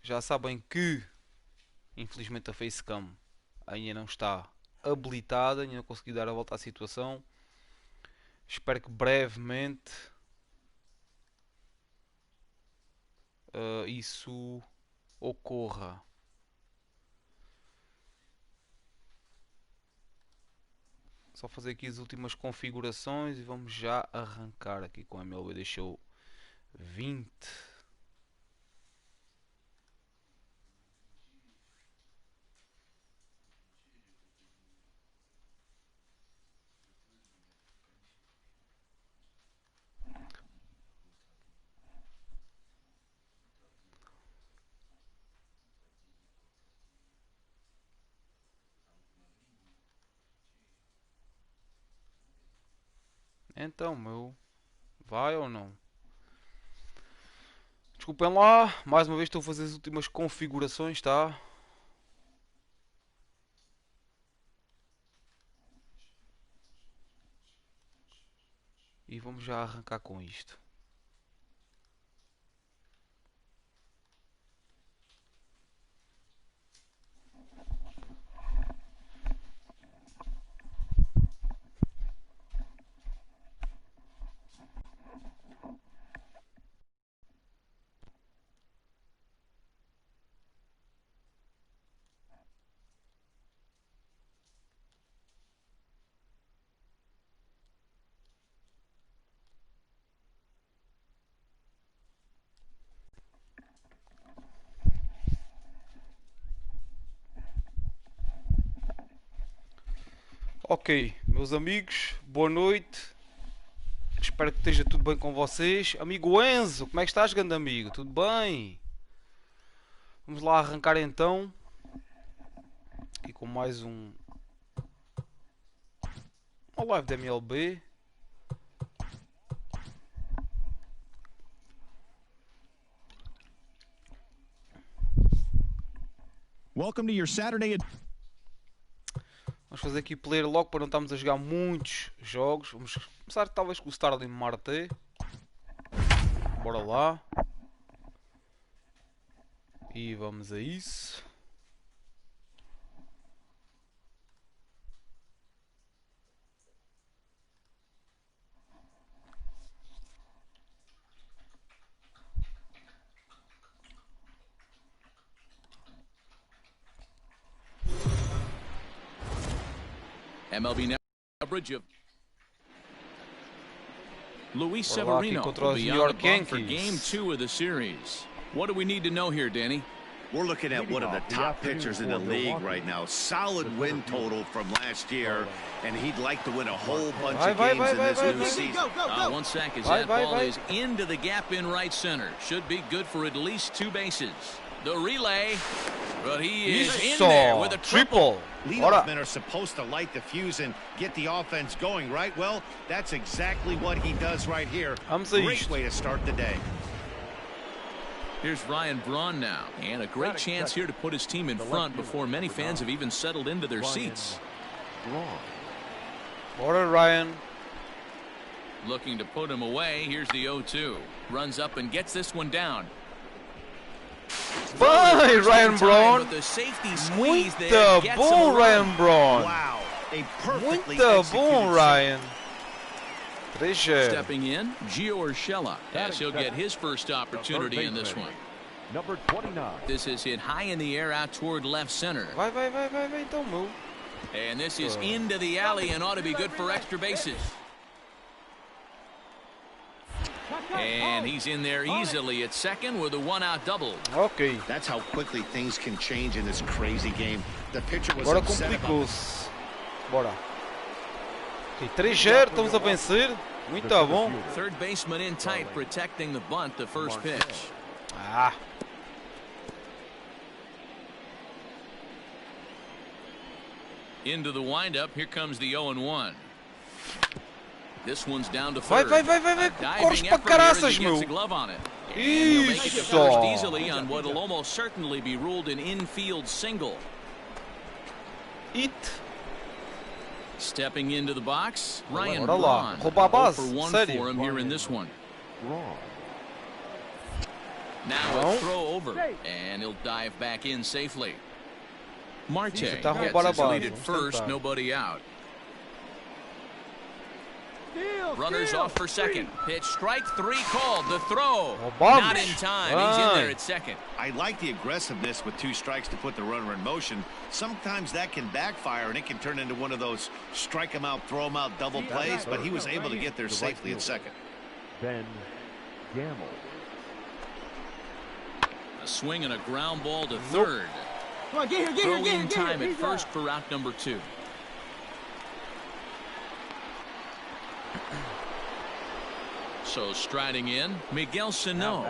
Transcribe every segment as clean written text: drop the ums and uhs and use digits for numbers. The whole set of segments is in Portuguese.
Já sabem que, infelizmente, a facecam ainda não está habilitada, ainda não consegui dar a volta à situação. Espero que brevemente isso ocorra. Só fazer aqui as últimas configurações e vamos já arrancar aqui com a MLB The Show 20. Então, meu, vai ou não? Desculpem lá, mais uma vez estou a fazer as últimas configurações, tá? E vamos já arrancar com isto. Ok, meus amigos, boa noite. Espero que esteja tudo bem com vocês. Amigo Enzo, como é que estás, grande amigo? Tudo bem? Vamos lá arrancar então. Aqui com mais uma live da MLB. Welcome to your Saturday. Vamos fazer aqui player logo para não estarmos a jogar muitos jogos. Vamos começar talvez com o Starling Marte. Bora lá. E vamos a isso. MLB coverage of Luis Bora lá aqui Severino contra will os be New on the York bump for Yankees. Game 2 of the series. What do we need to know here, Danny? We're looking at one of the top pitchers in the league right now. Solid win total from last year, and he'd like to win a whole bunch of games in this new season. One sec as that ball is into the gap in right center. Should be good for at least 2 bases. The relay, but he is in there with a triple. Leadoff men are supposed to light the fuse and get the offense going, right? Well, that's exactly what he does right here. Great way to start the day. Here's Ryan Braun now, and a great chance here to put his team in front before many fans have even settled into their seats. Bora, Ryan. Looking to put him away. Here's the 0-2. Runs up and gets this one down. Vai, Ryan Braun. Muito bom, Ryan Braun. Wow, a perfectly Muito bom, Ryan. 3-0. Stepping in, Gio Urshela, as he'll get his first opportunity in this one. Number 29. This is hit high in the air out toward left center. Vai, então, meu. And this is into the alley and ought to be good for extra bases. And he's in there easily at second with a 1-out double. Ok. That's how quickly things can change in this crazy game. The pitcher was Agora upset about complicou-se. Bora. Ok, 3-0, estamos a vencer. Muito bom. Third baseman in tight, protecting the bunt, the first pitch. Ah. Into the windup, here comes the 0-1. This one's down to Vai, third. corres para caraças, meu. Isso. Isso. Easily on what will almost certainly be ruled an infield single. It. Stepping into the box, Ryan Bora lá. Braun. Roubar a base. 0 for 1 Sério. for him here in this one. Now a throw over, and he'll dive back in safely. Marte gets his lead at first, nobody out. Runners off for second. Pitch strike 3 called. The throw. Not in time. He's in there at second. I like the aggressiveness with 2 strikes to put the runner in motion. Sometimes that can backfire and it can turn into one of those strike him out, throw him out double plays, but he was able to get there safely at second. A swing and a ground ball to third. Come on, get here, Throwing time at first for out number 2. So striding in, Miguel Sano.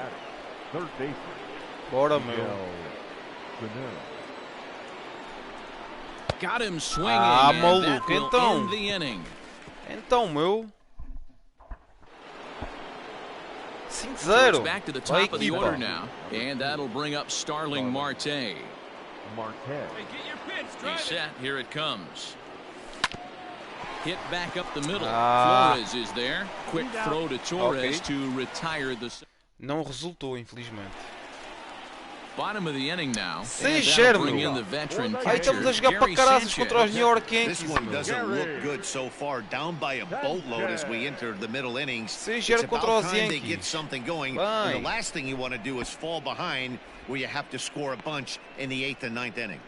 Third baseman. Bora, meu. Got him swinging. Maluco, então. End the inning. Então, meu. So 5-0. it's back to the top of the order now, and that'll bring up Starling Marte. He's set. Here it comes. Hit back up the middle. Flores is there. Quick throw to Torres to retire the. Não resultou, infelizmente. Bottom of the inning now. 6-0, Bring meu. in the veteran Aí estamos a jogar para caraças contra os New York This Yankees. one doesn't look good so far, down by a boatload as we enter the middle innings. 6-0 It's contra about os time they Yankees. get something going. Vai. And the last thing you want to do is fall behind where you have to score a bunch in the 8th and 9th inning.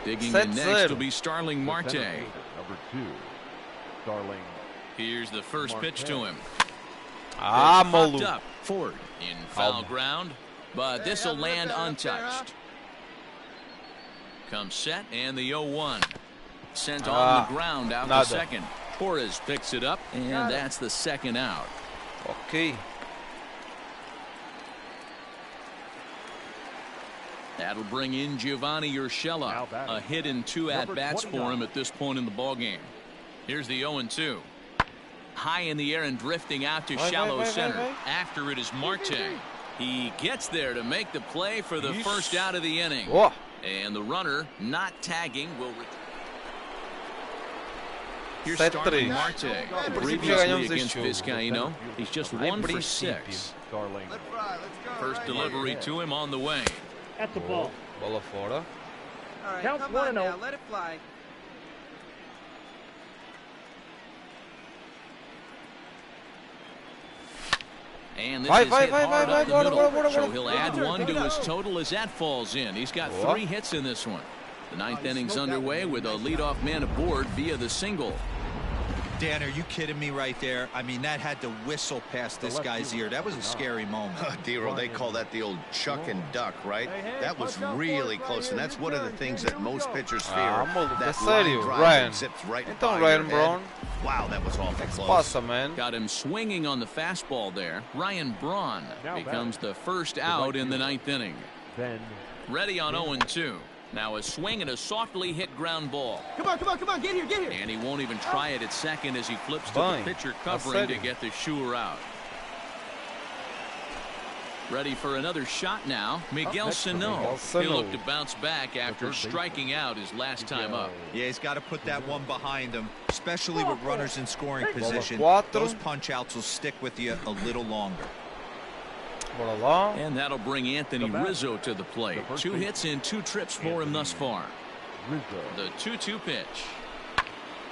Digging in next will be Starling Marte. Number 2. Starling. Here's the first pitch to him. Maluco. Popped up forward in foul ground, but this will land untouched. Comes set and the 0-1. Sent on the ground out to second. Torres picks it up, and that's the second out. Ok. That'll bring in Giovanni Urshela. A hit in 2 at-bats for him at this point in the ballgame. Here's the 0-2. High in the air and drifting out to shallow center. After it is Marte. He gets there to make the play for the first out of the inning. And the runner not tagging will Here's Starling Marte. Previously against Vizcaíno, he's just 1 for 6. First delivery to him on the way. At the ball. Bola fora. All right, come on now, let it fly. And this is hit hard up the middle, bora. so he'll add 1 to his total as that falls in. He's got 3 hits in this one. The 9th inning's underway with a leadoff man aboard via the single. Dan, are you kidding me right there? I mean, that had to whistle past this guy's ear. That was a scary moment. Dero, they call that the old chuck and duck, right? That was really close, and that's one of the things that most pitchers fear. That line drive that zips right by your head. Wow, that was awful close. Passa, man. Got him swinging on the fastball there. Ryan Braun becomes the first out in the 9th inning. Ready on 0-2. Now a swing and a softly hit ground ball. Come on, get here. And he won't even try it at second as he flips to the pitcher covering to get the shooter out. Ready for another shot now. Miguel Sano. He'll look to bounce back after striking out his last time up. Yeah, he's got to put that one behind him, especially with runners in scoring position. Those punch-outs will stick with you a little longer. And that'll bring Anthony Rizzo to the plate. 2 hits in 2 trips for him thus far. The 2-2 pitch.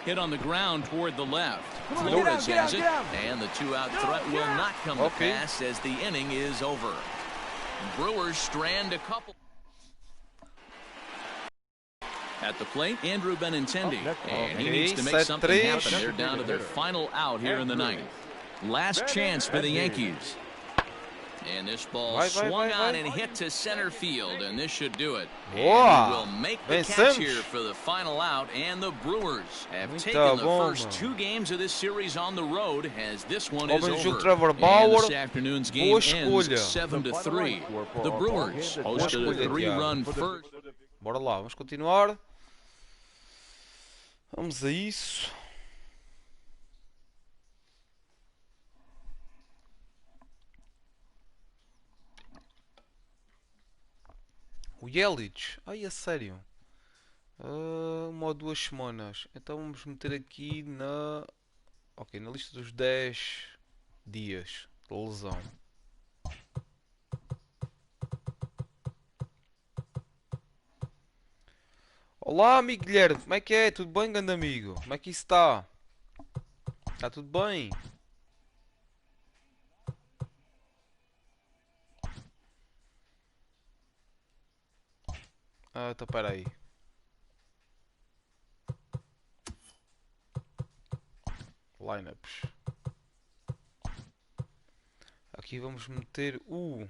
Hit on the ground toward the left. Flores has it, and the 2-out threat will not come to pass as the inning is over. Brewers strand a couple. At the plate, Andrew Benintendi, and he needs to make something happen. They're down to their final out here in the 9th. Last chance for the Yankees. And this ball swung on and hit to center field, and this should do it. And he will make the catch here for the final out, and the Brewers have taken the first 2 games of this series on the road as this one is over. And this afternoon's game ends 7-3. The Brewers hosted a 3-run first. Bora lá, vamos continuar. Vamos a isso. O Yelich, ai a sério, 1 ou 2 semanas, então vamos meter aqui na lista dos 10 dias, lesão. Olá, amigo Guilherme, como é que é? Tudo bem, grande amigo? Como é que isso está? Está tudo bem? Ah, então espera aí. Lineups. Aqui vamos meter o...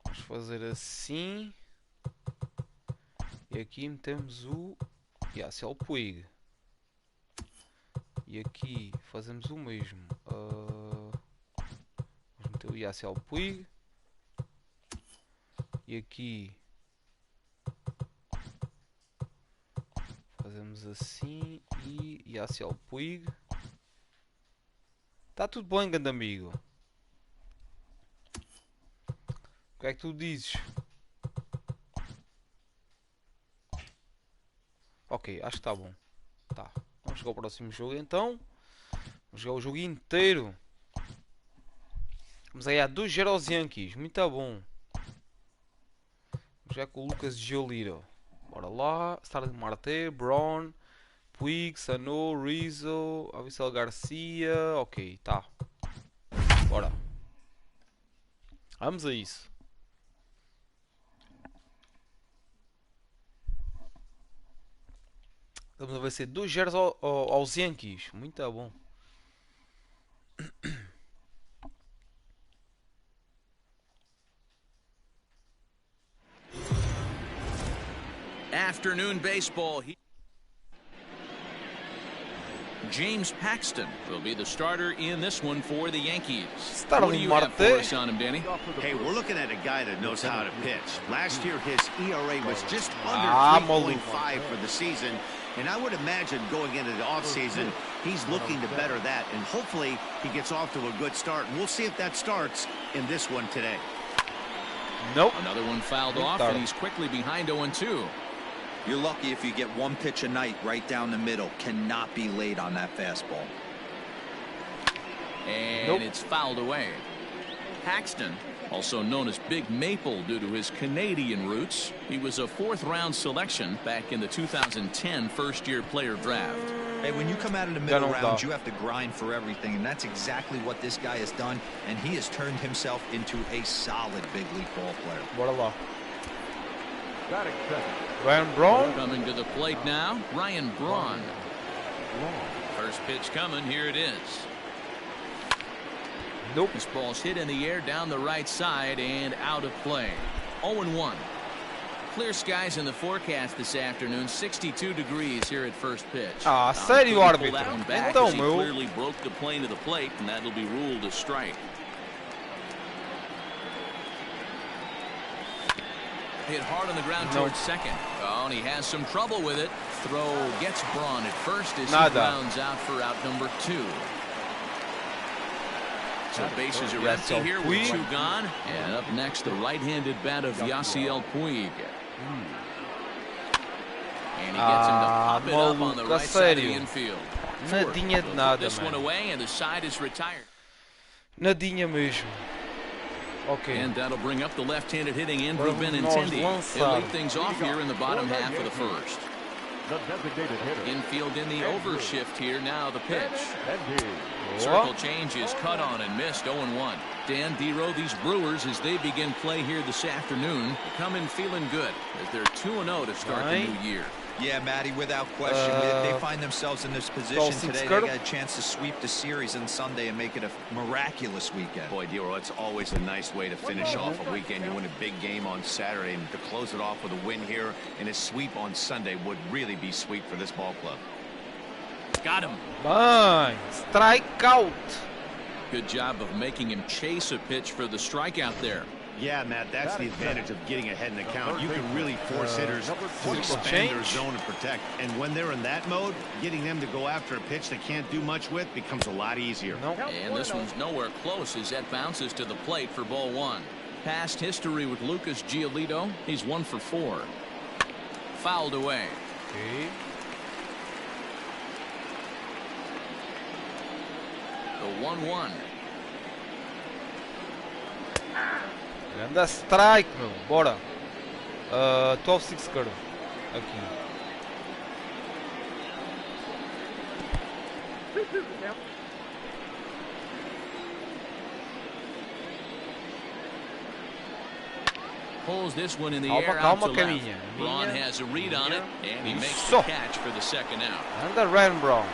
Vamos fazer assim. E aqui metemos o Yasiel Puig. E aqui fazemos o mesmo. Vamos meter o Yasiel Puig. E aqui fazemos assim e Yasiel Puig. Está tudo bem, grande amigo? O que é que tu dizes? Ok, acho que está bom. Tá. Vamos jogar o próximo jogo então. Vamos jogar o jogo inteiro. Vamos aí a 2-0 aos Yankees. Muito bom. Vamos jogar com o Lucas Giolito. Bora lá. Starling Marte, Braun, Puig, Sano, Rizzo, Avisel Garcia. Ok, tá. Bora. Vamos a isso. Estamos a ver se 2-0 aos Yankees. Muito bom. Afternoon baseball. James Paxton will be the starter in this one for the Yankees. What do you have for us on him, Danny? Hey, we're looking at a guy that knows how to pitch. Last year, his ERA was just under 3.5 for the season. And I would imagine going into the offseason, he's looking to better that. And hopefully, he gets off to a good start. And we'll see if that starts in this one today. Nope. Another one fouled off, and he's quickly behind 0-2. You're lucky if you get one pitch a night right down the middle. Cannot be late on that fastball. And it's fouled away. Paxton, also known as Big Maple due to his Canadian roots, he was a 4th-round selection back in the 2010 first-year player draft. Hey, when you come out in the middle rounds, you have to grind for everything, and that's exactly what this guy has done, and he has turned himself into a solid big league ball player. Bora lá. Ryan Braun. Coming to the plate now, Ryan Braun. First pitch coming, here it is. Nope. This ball's hit in the air down the right side and out of play. 0-1. Clear skies in the forecast this afternoon. 62 degrees here at first pitch. Ah, sério, árbitro? Então, meu. He clearly broke the plane to the plate, and that'll be ruled a strike. Hit hard on the ground towards second. Oh, and he has some trouble with it. Throw gets Braun at first as he rounds out for out number 2. So bases are empty here with 2 gone. And up next, the right-handed bat of Yasiel Puig. And he gets him to pop it up on the right side of the infield. Nadinha de nada, this one away, and the side is retired. Nadinha mesmo. Okay. And that'll bring up the left-handed hitting Andrew Benintendi. He'll lead things off here in the bottom half of the first. Infield in the overshift here. Now the pitch. Circle change is cut on and missed. 0-1. Dan Dero, these Brewers, as they begin play here this afternoon, come in feeling good as they're 2-0 to start the new year. Yeah, Matty, without question. They find themselves in this position today. They got a chance to sweep the series on Sunday and make it a miraculous weekend. Boy, Dero, it's always a nice way to finish off a weekend. You win a big game on Saturday, and to close it off with a win here and a sweep on Sunday would really be sweet for this ball club. Got him. Bang. Strikeout. Good job of making him chase a pitch for the strikeout there. Yeah, Matt, that's the advantage of getting ahead in the count. You can really force hitters to expand their zone and protect. And when they're in that mode, getting them to go after a pitch they can't do much with becomes a lot easier. And this one's nowhere close as that bounces to the plate for ball 1. Past history with Lucas Giolito, he's 1 for 4. Fouled away. Ok. The 1-1. Anda strike, meu. Bora. 12-6 curve. Aqui. Pulls this one in the air out to left. Braun has a read on it, and he makes the catch for the second out. Anda Ren Brown.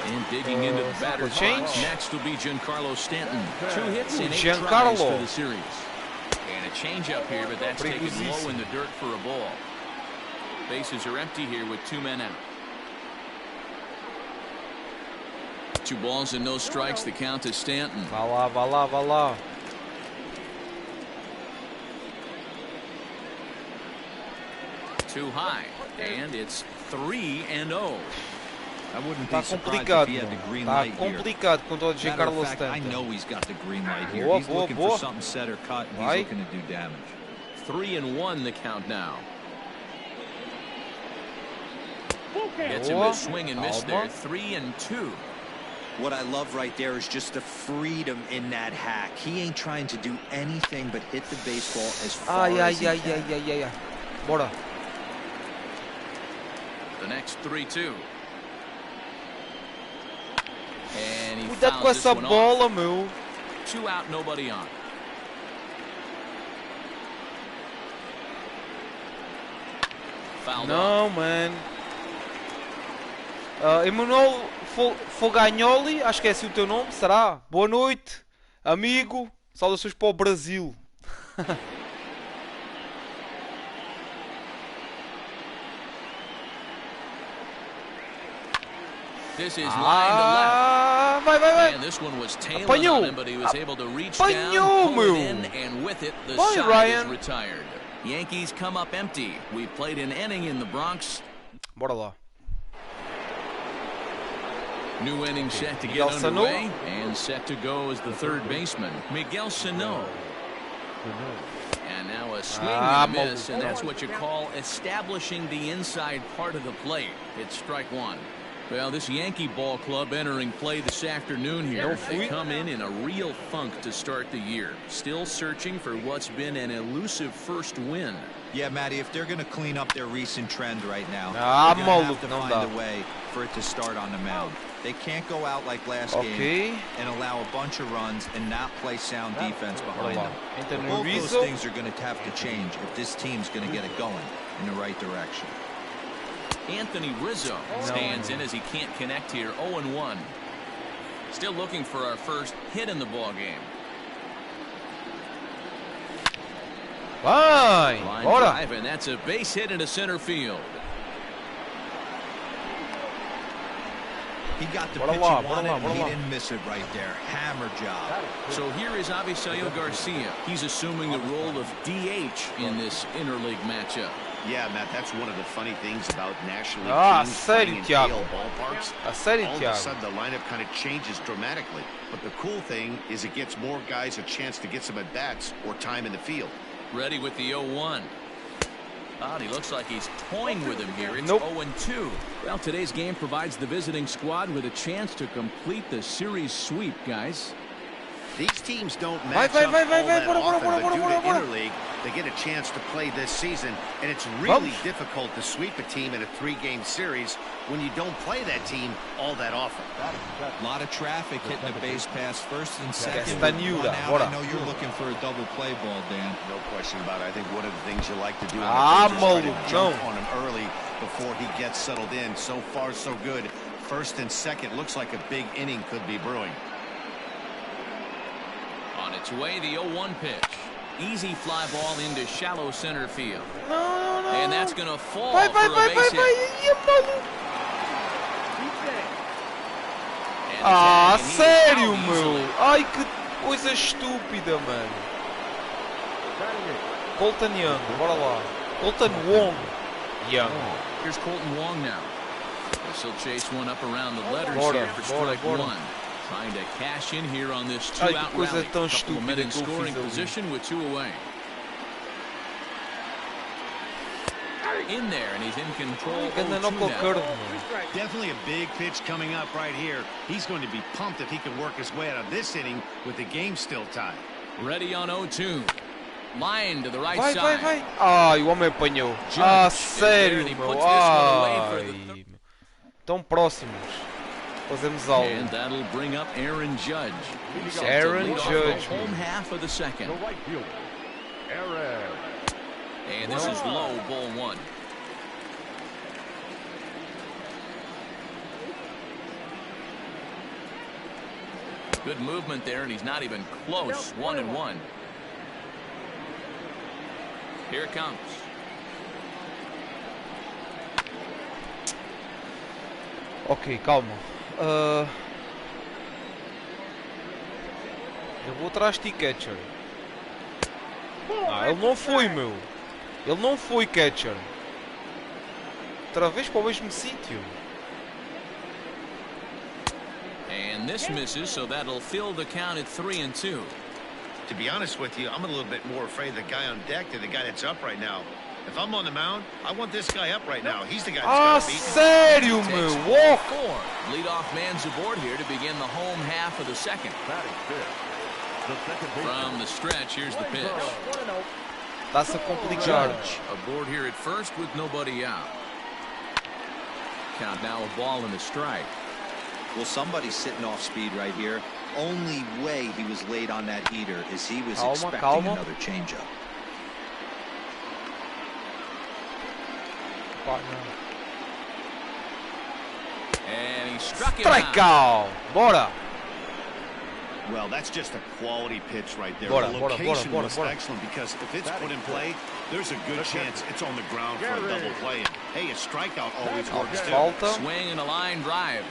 And digging into the batter's box next will be Giancarlo Stanton. 2 hits and 8 tries for the series. And a changeup here, but that's taken low in the dirt for a ball. Bases are empty here with 2 men out. 2 balls and no strikes. The count is Stanton. Vá lá, vá lá, vá lá. Too high, and it's 3-0. I wouldn't be surprised if he had the green light here. Complicado contra o Giancarlo Stanton. I know he's got the green light here. Boa, he's boa, looking boa. for something set or cut, and he's looking to do damage. 3-1 the count now. Gets him a swing and miss there. 3-2. What I love right there is just the freedom in that hack. He ain't trying to do anything but hit the baseball as far as he can. Bora. The next 3-2. And he Cuidado com essa bola, meu. 2 out, nobody on. Fouled Não, man. Emanuel Fogagnoli, acho que é assim o teu nome, será? Boa noite, amigo. Saudações para o Brasil. This is line to left. Vai. And this one was tailing on him, but he was able to reach down, pull it in, and with it, the side is retired. Yankees come up empty. We played an inning in the Bronx. Bora lá. New inning set to get underway, and set to go as the third baseman, Miguel Sano. And now a swing and a miss, and that's what you call establishing the inside part of the plate. It's strike 1. Well, this Yankee ball club entering play this afternoon here. They come in a real funk to start the year. Still searching for what's been an elusive first win. Yeah, Matty, if they're going to clean up their recent trend right now, they're going to have to find a way for it to start on the mound. They can't go out like last game and allow a bunch of runs and not play sound defense behind them. Both those things are going to have to change if this team's going to get it going in the right direction. Anthony Rizzo stands in as he can't connect here. 0-1. Still looking for our first hit in the ball game. Vai, bora. Drive, and that's a base hit into center field. He got the pitch he wanted, and he didn't miss it right there. Hammer job. So here is Avisaíl Garcia. He's assuming the role of DH in this interleague matchup. Yeah, Matt, that's one of the funny things about National League teams playing in PL ballparks. All of a sudden, the lineup kind of changes dramatically. But the cool thing is it gets more guys a chance to get some at-bats or time in the field. Ready with the 0-1. He looks like he's toying with him here. It's 0-2. Well, today's game provides the visiting squad with a chance to complete the series sweep, guys. These teams don't match up all that often, but due to interleague, they get a chance to play this season, and it's really difficult to sweep a team in a 3-game series when you don't play that team all that often. A lot of traffic hitting the base pass first and second. I know you're looking for a double play ball, Dan. No question about it. I think one of the things you like to do is try to jump on him early before he gets settled in. So far, so good. First and second looks like a big inning could be brewing. On its way, the 0-1 pitch. Easy fly ball into shallow center field. And that's going to fall for a base hit. Sério, meu? Ai, que coisa estúpida, mano. Colton Young, bora lá. Colton Wong. Young. Here's Colton Wong now. He'll chase one up around the letters here for strike 1. Trying to cash in here on this two-out rally. Tão Couple of men in scoring position with 2 away. In there, and he's in control. Definitely a big pitch coming up right here. He's going to be pumped if he can work his way out of this inning with the game still tied. Ready on 0-2. Line to the right side. Vai. Ai, o homem apanhou. Ah, sério, meu. Ai. Tão próximos. Fazemos algo. And that'll bring up Aaron Judge. Aaron Judge. Home half of the second. The right fielder, Aaron. And this is low, ball 1. Good movement there, and he's not even close. 1-1. Here it comes. Ok, calma. Eu vou atrás de catcher. Ah, ele não foi, meu. Ele não foi catcher. Outra vez para o mesmo sítio. And this misses, so that'll fill the count at 3-2. To be honest with you, I'm a little bit more afraid of the guy on deck than the guy that's up right now. If I'm on the mound, I want this guy up right now. He's the guy that's got to beat me. Sério, meu? Walk. Leadoff man's aboard here to begin the home half of the second. From the stretch, here's the pitch. Está-se a complicar. Aboard here at first with nobody out. Count now a ball and a strike. Well, somebody's sitting off speed right here. Only way he was late on that heater is he was expecting another changeup. And he struck it out. Bora. Well, that's just a quality pitch right there. Bora, the location was excellent because if it's put in play, there's a good chance it's on the ground for a double play. And, hey, a strikeout always works too. Swing and a line drive.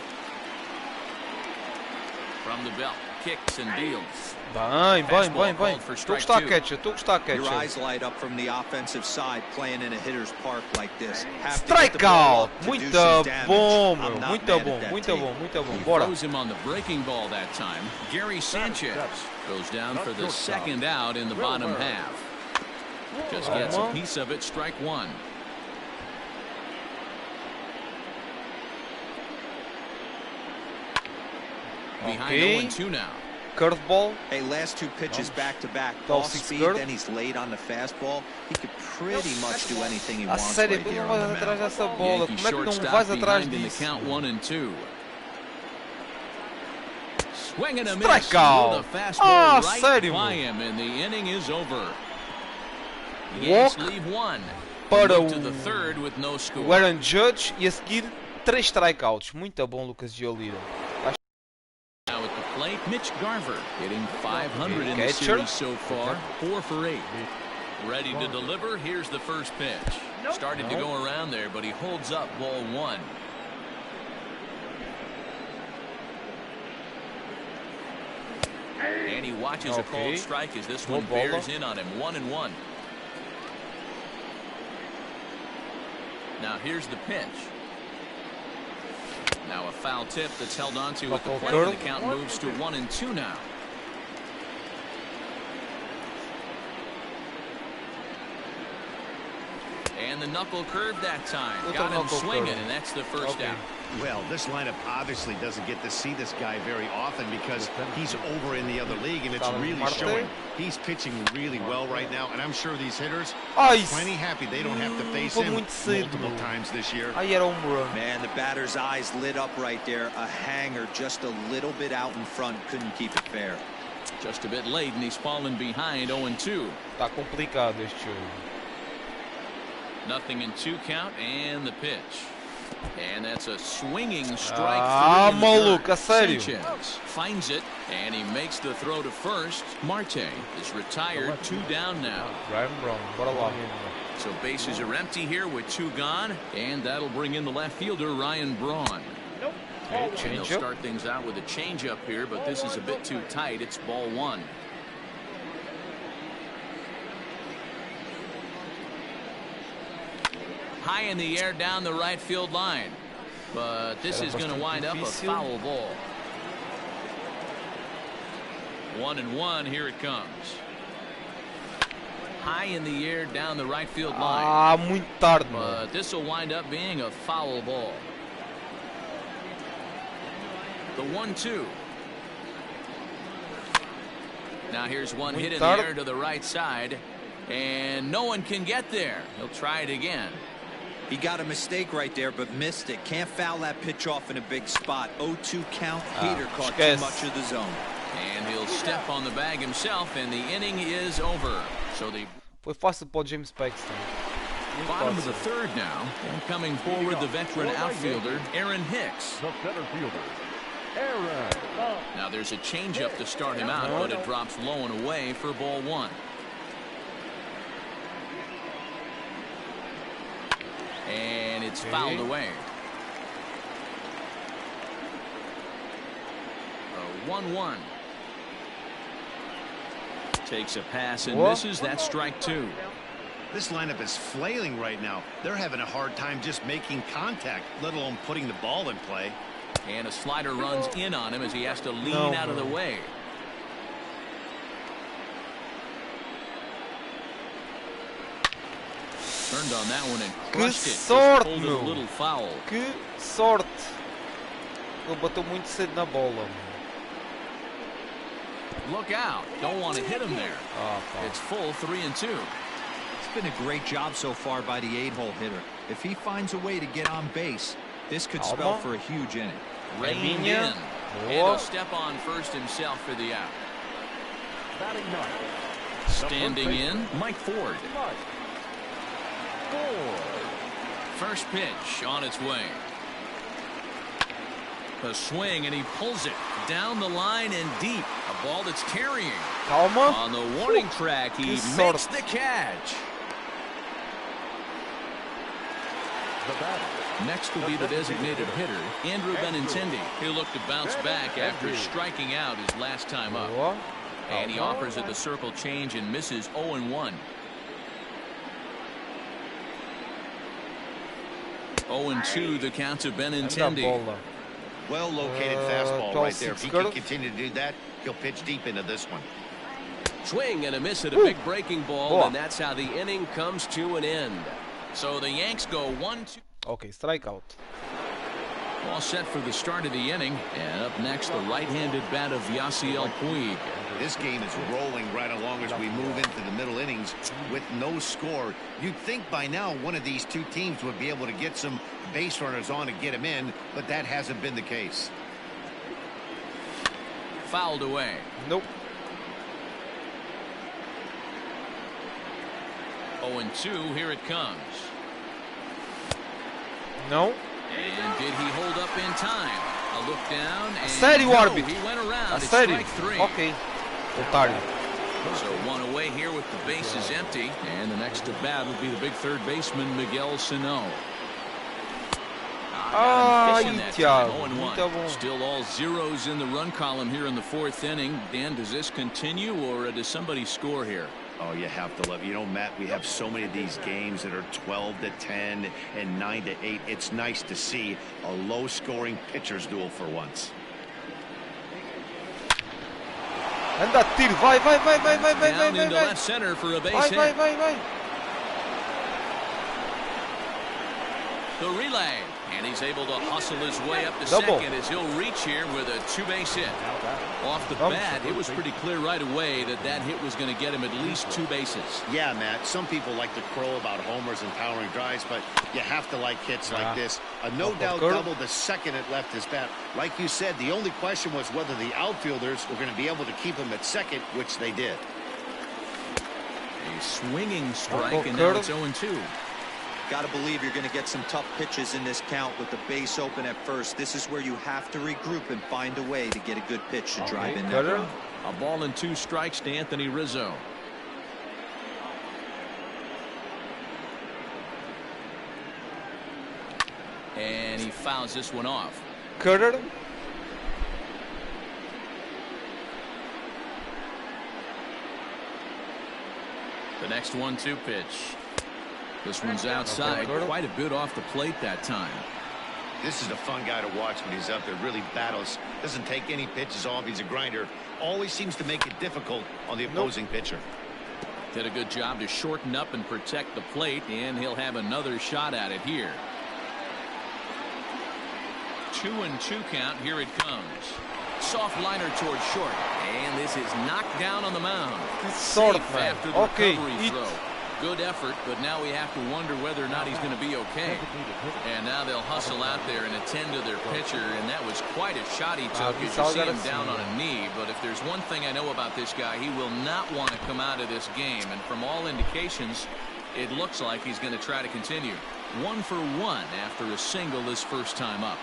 From the belt, kicks and deals. Bem. Estou a gostar catcher. Your eyes light up from the offensive side playing in a hitter's park like this. Strikeout. Muito bom, meu. Muito bom. Bora. Throws him on the breaking ball that time. Gary Sanchez goes down for the second out in the bottom half. Just gets a piece of it. Strike 1. Behind 0-2 now. Curveball. Hey, last 2 pitches back-to-back. Off speed, then he's late on the fastball. He could pretty much do anything he wants right here on the mound. Dessa bola? Como é que não vais atrás disso? Count 1-2. Swing and a miss. Strikeout. Ah, sério? Him, and the inning is over. Walk leave 1. para to the third with no score. o Aaron Judge e a seguir 3 strikeouts. Muito bom, Lucas Giolito. Now at the plate, Mitch Garver hitting 500 in the series so far, 4 for 8. Ready to deliver. Here's the first pitch. Started to go around there, but he holds up ball 1. And he watches a called strike as this one bears in on him. 1-1. Now here's the pitch. Now a foul tip that's held onto at the plate, and the count moves to 1-2 now. And the knuckle curve that time. Got him swinging, and that's the first out. Well, this lineup obviously doesn't get to see this guy very often because he's over in the other league, and it's really showing. He's pitching really well right now, and I'm sure these hitters are plenty happy they don't have to face him multiple times this year. Man, the batter's eyes lit up right there. A hanger just a little bit out in front. Couldn't keep it fair. Just a bit late, and he's fallen behind 0-2. Tá complicado este jogo. Nothing in 2 count, and the pitch. And that's a swinging strike. Maluco, sério. Sanchez finds it, and he makes the throw to first. Marte is retired, 2 down now. So bases are empty here with 2 gone, and that'll bring in the left fielder, Ryan Braun. And they'll start things out with a changeup here, but this is a bit too tight. It's ball 1. High in the air down the right field line, but this is going to wind up a foul ball. 1-1. Here it comes. High in the air down the right field line. Muito tarde, but this will wind up being a foul ball. The 1-2. Now here's one hit in the air to the right side, and no one can get there. He'll try it again. He got a mistake right there, but missed it. Can't foul that pitch off in a big spot. 0-2 count. Hader caught too much of the zone. And he'll step on the bag himself, and the inning is over. So the Foi fácil para o James Paxton. Bottom of the third now, and coming forward the veteran outfielder Aaron Hicks. The center fielder, Aaron. Now there's a changeup to start him out, but it drops low and away for ball one. And it's fouled away. A 1-1. Takes a pass and misses. That's strike two. This lineup is flailing right now. They're having a hard time just making contact, let alone putting the ball in play. And a slider runs in on him as he has to lean out of the way. Turned on that one and crushed it. Sorte, pulled it a little foul. Que sorte. Ele bateu muito cedo na bola. Look out. Don't want to hit him there. It's full 3-2. It's been a great job so far by the 8-hole hitter. If he finds a way to get on base, this could spell for a huge inning. Reined in. And he'll step on first himself for the out. Standing in, Mike Ford. First pitch on its way. A swing, and he pulls it down the line and deep. A ball that's carrying. Calma. On the warning track, he makes the catch. Next will be the designated hitter, Andrew Benintendi. He'll look to bounce back after striking out his last time up. And he offers it the circle change and misses 0-1. 0-2 the count to Benintendi. Well located fastball right there. If he can continue to do that, he'll pitch deep into this one. Swing and a miss at a big breaking ball, and that's how the inning comes to an end. So the Yanks go 1-2. Okay, strikeout. All set for the start of the inning. And up next, the right-handed bat of Yasiel Puig. This game is rolling right along as we move into the middle innings with no score. You'd think by now one of these two teams would be able to get some base runners on and get them in, but that hasn't been the case. Fouled away. Nope. 0-2, here it comes. No. And did he hold up in time? A look down, and Sério, árbitro. He went around. It's Sério. strike three. Okay. Otário. So one away here with the bases empty. And the next to bat will be the big third baseman, Miguel Sano. Still all zeros in the run column here in the fourth inning. Dan, does this continue, or does somebody score here? Oh, you have to love. You know, Matt, we have so many of these games that are 12-10 and 9-8. It's nice to see a low-scoring pitcher's duel for once. Anda, tiro, vai. Down into left center for a base hit. Vai. The relay, and he's able to hustle his way up to second as he'll reach here with a two-base hit. Off the bat, it was pretty clear right away that that hit was going to get him at least two bases. Yeah, Matt, some people like to crow about homers and powering drives, but you have to like hits like this. A no-doubt double to second at left his bat. Like you said, the only question was whether the outfielders were going to be able to keep him at second, which they did. A swinging strike, and now it's 0-2. Got to believe you're going to get some tough pitches in this count with the base open at first. This is where you have to regroup and find a way to get a good pitch to drive in there. A ball and two strikes to Anthony Rizzo. And he fouls this one off. Cutter. The next 1-2 pitch. This one's outside, quite a bit off the plate that time. This is a fun guy to watch when he's up there. Really battles. Doesn't take any pitches off. He's a grinder. Always seems to make it difficult on the opposing pitcher. Did a good job to shorten up and protect the plate, and he'll have another shot at it here. 2-2 count. Here it comes. Soft liner towards short, and this is knocked down on the mound. Safe after the recovery throw. Good effort, but now we have to wonder whether or not he's going to be okay. And now they'll hustle out there and attend to their pitcher, and that was quite a shot he took. You see him down on a knee, but if there's one thing I know about this guy, he will not want to come out of this game. And from all indications, it looks like he's going to try to continue. 1 for 1 after a single his first time up.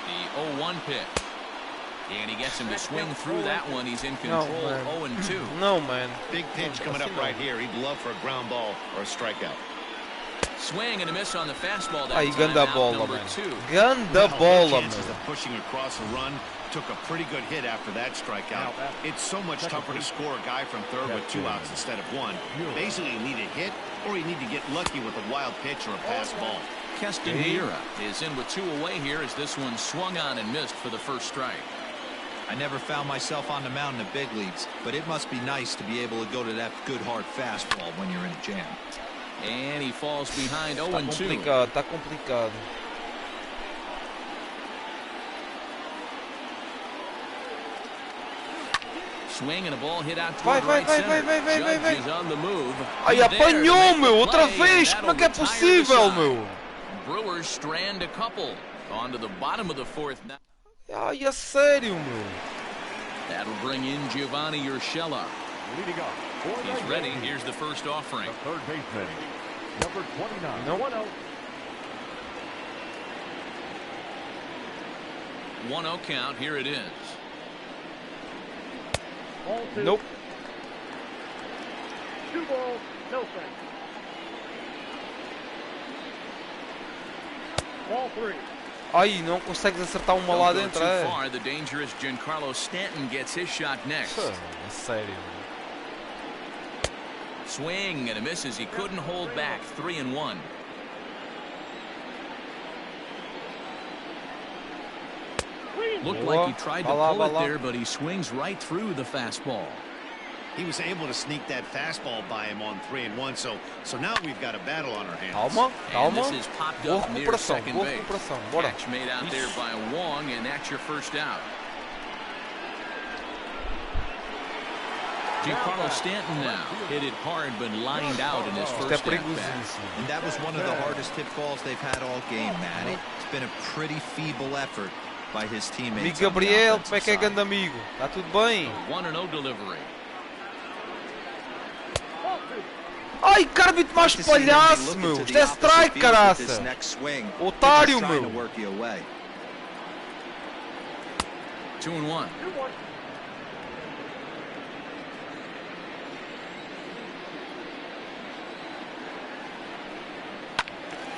The 0-1 pitch. And he gets him to swing through that one. He's in control. 0-2. No, man. Big pitch coming up right here. He'd love for a ground ball or a strikeout. Swing and a miss on the fastball. Aí, ganda bola, man. Ganda bola, man. Pushing across a run. Took a pretty good hit after that strikeout. It's so much tougher to score a guy from third with 2 outs instead of 1. Basically, you need a hit or you need to get lucky with a wild pitch or a pass ball. Castanera is in with 2 away here as this one swung on and missed for the first strike. I never found myself on the mound in the big leagues, but it must be nice to be able to go to that good hard fastball when you're in a jam. And he falls behind 0-2. Tá complicado. Swing and a ball hit out toward right center. Judge is on the move. Ai, apanhou, meu, outra vez. Como é que é possível, meu? Brewers strand a couple onto the bottom of the 4th now. Ai, é sério, meu. That'll bring in Giovanni Urshela. Leading off. He's ready. Here's the first offering. The third baseman, number 29. Nope. 1-0 count. Here it is. Nope. 2 balls, no strikes. Ball 3. Ai, não consegues acertar uma lá dentro, é? The dangerous Giancarlo Stanton gets his shot next. É sério. Swing and a miss as he couldn't hold back. 3-1. Looked like he tried to pull it there, but he swings right through the fastball. He was able to sneak that fastball by him on 3-1, so now we've got a battle on our hands. Calma, calma. And this is popped up near second base. Catch made out there by Wong, and that's your first out. Giancarlo Stanton now hit it hard, but lined out in his first at-bat. And that was one of the hardest hit balls they've had all game, man. It's been a pretty feeble effort by his teammates. Amigo Gabriel, como é que é, grande amigo? Tá tudo bem? 1-0 delivery. Ai, Carbito mais palhaço, meu. Isto é strike, caraça. Otário, meu. 2-1.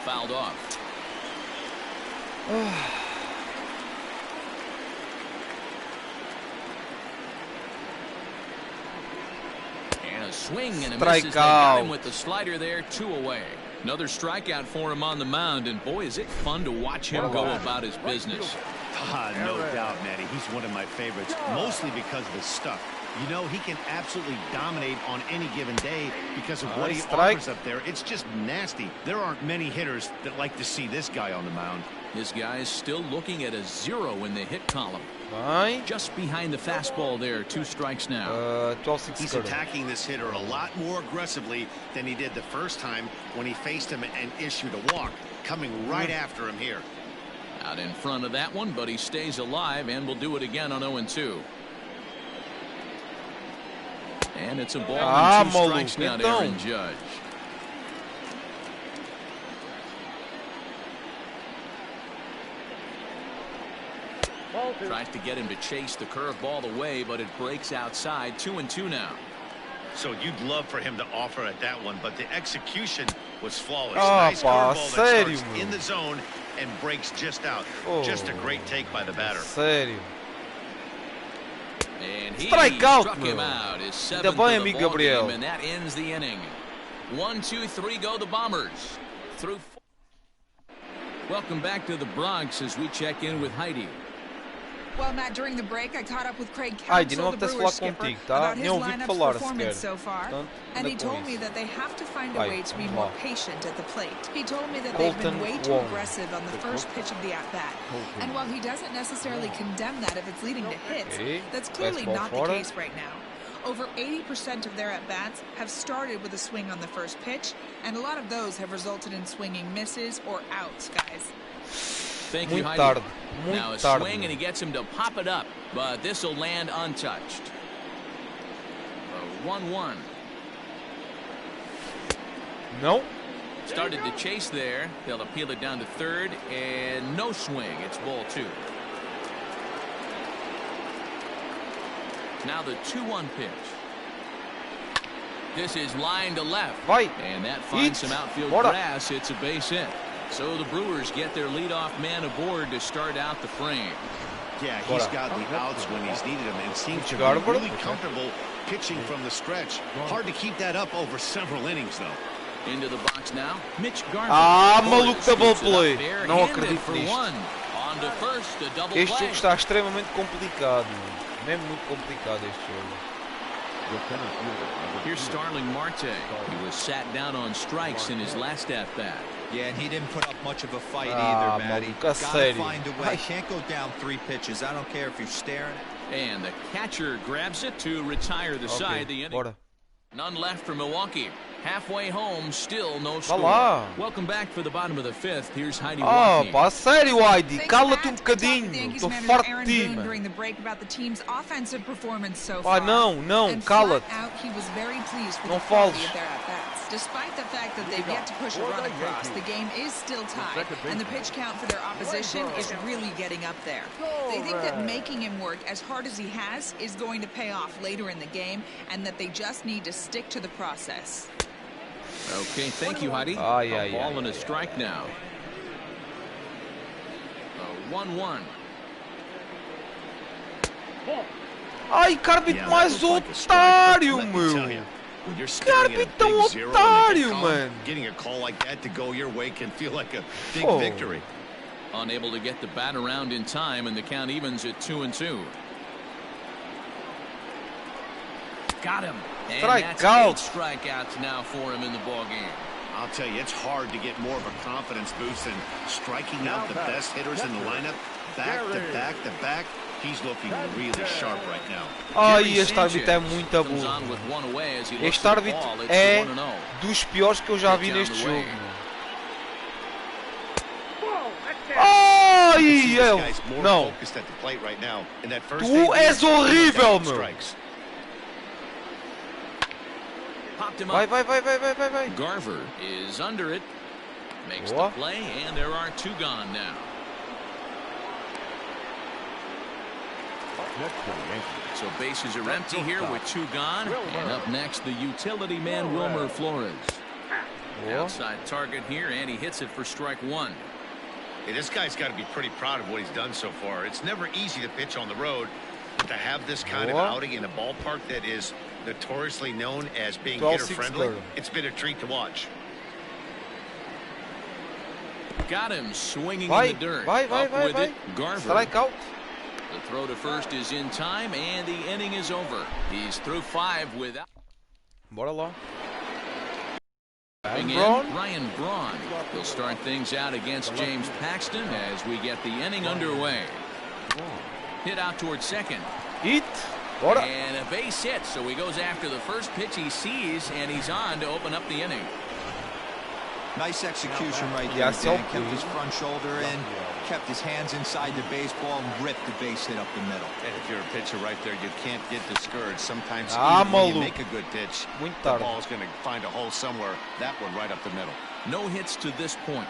Fouled off. And a swing and a miss. They got him with the slider there. 2 away. Another strikeout for him on the mound, and boy, is it fun to watch him go about his business. No doubt, Matty. He's one of my favorites, mostly because of his stuff. You know, he can absolutely dominate on any given day because of what he offers up there. It's just nasty. There aren't many hitters that like to see this guy on the mound. This guy is still looking at a 0 in the hit column. Just behind the fastball there. 2 strikes now. He's attacking this hitter a lot more aggressively than he did the first time when he faced him and issued a walk. Coming right after him here. Out in front of that one, but he stays alive and will do it again on 0-2. And it's a ball and 2 strikes now to Aaron Judge. Tries to get him to chase the curveball away, but it breaks outside. 2-2 now. So you'd love for him to offer at that one, but the execution was flawless. Oh, nice curveball that starts in the zone and breaks just out. Just a great take by the batter. Sério. And he Strikeout, struck him out. His 7th Ainda bem, of the amigo Gabriel. game, and that ends the inning. 1, 2, 3 go the Bombers. Through 4. Welcome back to the Bronx as we check in with Heidi. Well, Matt, during the break, I caught up with Craig Counsell, the Brewers skipper, about his lineup's performance so far, and he told me that they have to find a way to be more patient at the plate. He told me that they've been way too aggressive on the first pitch of the at-bat, and while he doesn't necessarily condemn that if it's leading to hits, that's clearly not the case right now. Over 80% of their at-bats have started with a swing on the first pitch, and a lot of those have resulted in swinging misses or outs, guys. Thank you, Heidi. Now a swing, and he gets him to pop it up, but this will land untouched. 1-1. No. Started to chase there. They'll appeal it down to third, and no swing. It's ball 2. Now the 2-1 pitch. This is line to left. And that finds some outfield grass. It's a base hit. So the Brewers get their leadoff man aboard to start out the frame. Yeah, he's got the outs when he's needed them and seems to be really comfortable pitching from the stretch. Hard to keep that up over several innings, though. Into the box now, Mitch Garver. Maluco, double play. Não acredito nisto. On to first, a double este play. jogo está extremamente complicado. Mesmo muito complicado este jogo. Here's Starling Marte. He was sat down on strikes in his last at-bat. Yeah, and he didn't put up much of a fight either, Matty. Gotta find a way. Can't go down 3 pitches. I don't care if you're staring. And the catcher grabs it to retire the side. The inning. None left for Milwaukee. Halfway home, still no score. Welcome back for the bottom of the 5th. Here's Heidi. Pá, sério, Heidi, cala-te sério. Estou farto de ti, mano. During the break about the team's offensive performance so far. Não, cala-te. He was very pleased with não the quality of their at-bats. Despite the fact that they've yet to push a run across, the game is still tied, and the pitch count for their opposition is really getting up there. They think that making him work as hard as he has is going to pay off later in the game, and that they just need to stick to the process. Okay, thank you, Heidi. Ball and a strike now. 1-1. Ai, que árbitro mais otário, meu. Que árbitro tão otário, mano. Getting a call like that to go your way can feel like a big victory. Unable to get the bat around in time, and the count evens at 2-2. Got him. And that's 8 strikeouts now for him in the ball game. I'll tell you, it's hard to get more of a confidence boost than striking out the best hitters in the lineup. Back to back to back. He's looking really sharp right now. Ai, este árbitro é muito burro. Este árbitro é dos piores que eu já vi neste jogo. Ai, não. Tu és horrível, meu. Vai. Garver is under it. Makes the play, and there are 2 gone now. So bases are empty here with 2 gone. And up next, the utility man, Wilmer Flores. Outside target here, and he hits it for strike 1. Hey, this guy's got to be pretty proud of what he's done so far. It's never easy to pitch on the road, but to have this kind of outing in a ballpark that is notoriously known as being hitter-friendly, it's been a treat to watch. Got him swinging in the dirt. With it, Garver. Strike out. The throw to first is in time, and the inning is over. He's through 5 without. Bora lá. Ryan Braun. He'll start things out against James Paxton as we get the inning underway. Hit out towards second. Bora. And a base hit, so he goes after the first pitch he sees, and he's on to open up the inning. Nice execution right there. Dan kept his front shoulder in, kept his hands inside the baseball, and ripped the base hit up the middle. And if you're a pitcher right there, you can't get discouraged. Sometimes even when you make a good pitch, the ball's going to find a hole somewhere. That one right up the middle. No hits to this point.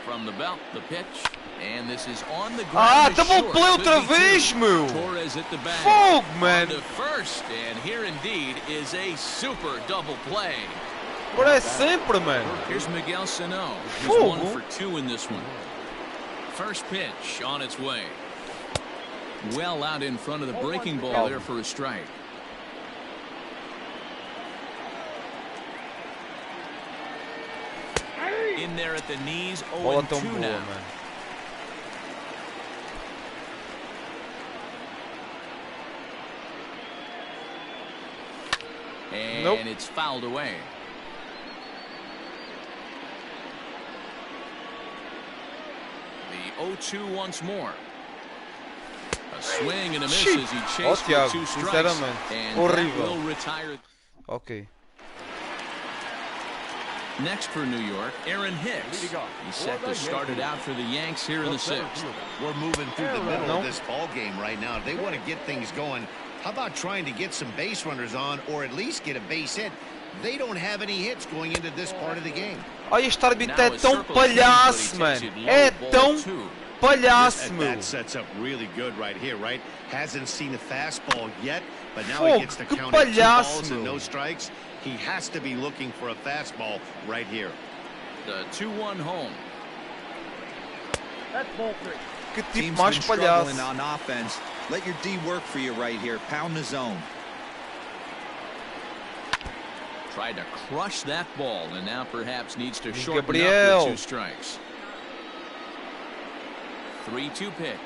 From the belt, the pitch. And this is on the ground. Double play outra vez, meu. Torres at the back. Fogo, man. On to first, and here indeed is a super double play. Agora é sempre, man. Here's Miguel Sano. He's 1 for 2 in this one. First pitch on its way. Well out in front of the breaking ball there for a strike. in there at the knees. Bola tão 0-2 boa, now. mano. And it's fouled away. The 0-2 once more. A swing and a miss as he chased for 2 strikes. And that will retire. Ok. Next for New York, Aaron Hicks. He's set to start it out for the Yanks here in the 6th. We're moving through the middle of this ball game right now. They want to get things going. How about trying to get some base runners on, or at least get a base hit? They don't have any hits going into this part of the game. Olha, este árbitro é tão palhaço, mano. É tão palhaço, meu. That sets up really good right here, right? Hasn't seen a fastball yet, but now he gets to count 2 balls and no strikes. He has to be looking for a fastball right here. The 2-1 home. That's ball 3. Que tipo mais palhaço. On offense. Let your D work for you right here. Pound the zone. Tried to crush that ball, and now perhaps needs to shorten up with 2 strikes. 3-2 pitch.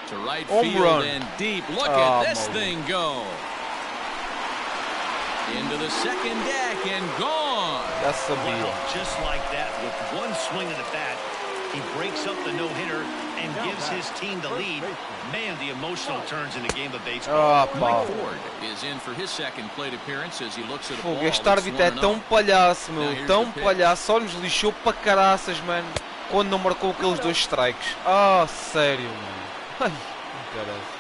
To right field and deep. Look at this thing go. Into the second deck and gone. That's the deal. Just like that, with one swing of the bat, he breaks up the no-hitter and gives his team the lead. Man, the emotional turns in the game of baseball. Mike Ford is in for his second plate appearance as he looks at a ball. Este árbitro é tão palhaço, meu. Tão palhaço. Só nos lixou para caraças, mano. Quando não marcou aqueles 2 strikes. Ah, sério, mano. Ai, caralho.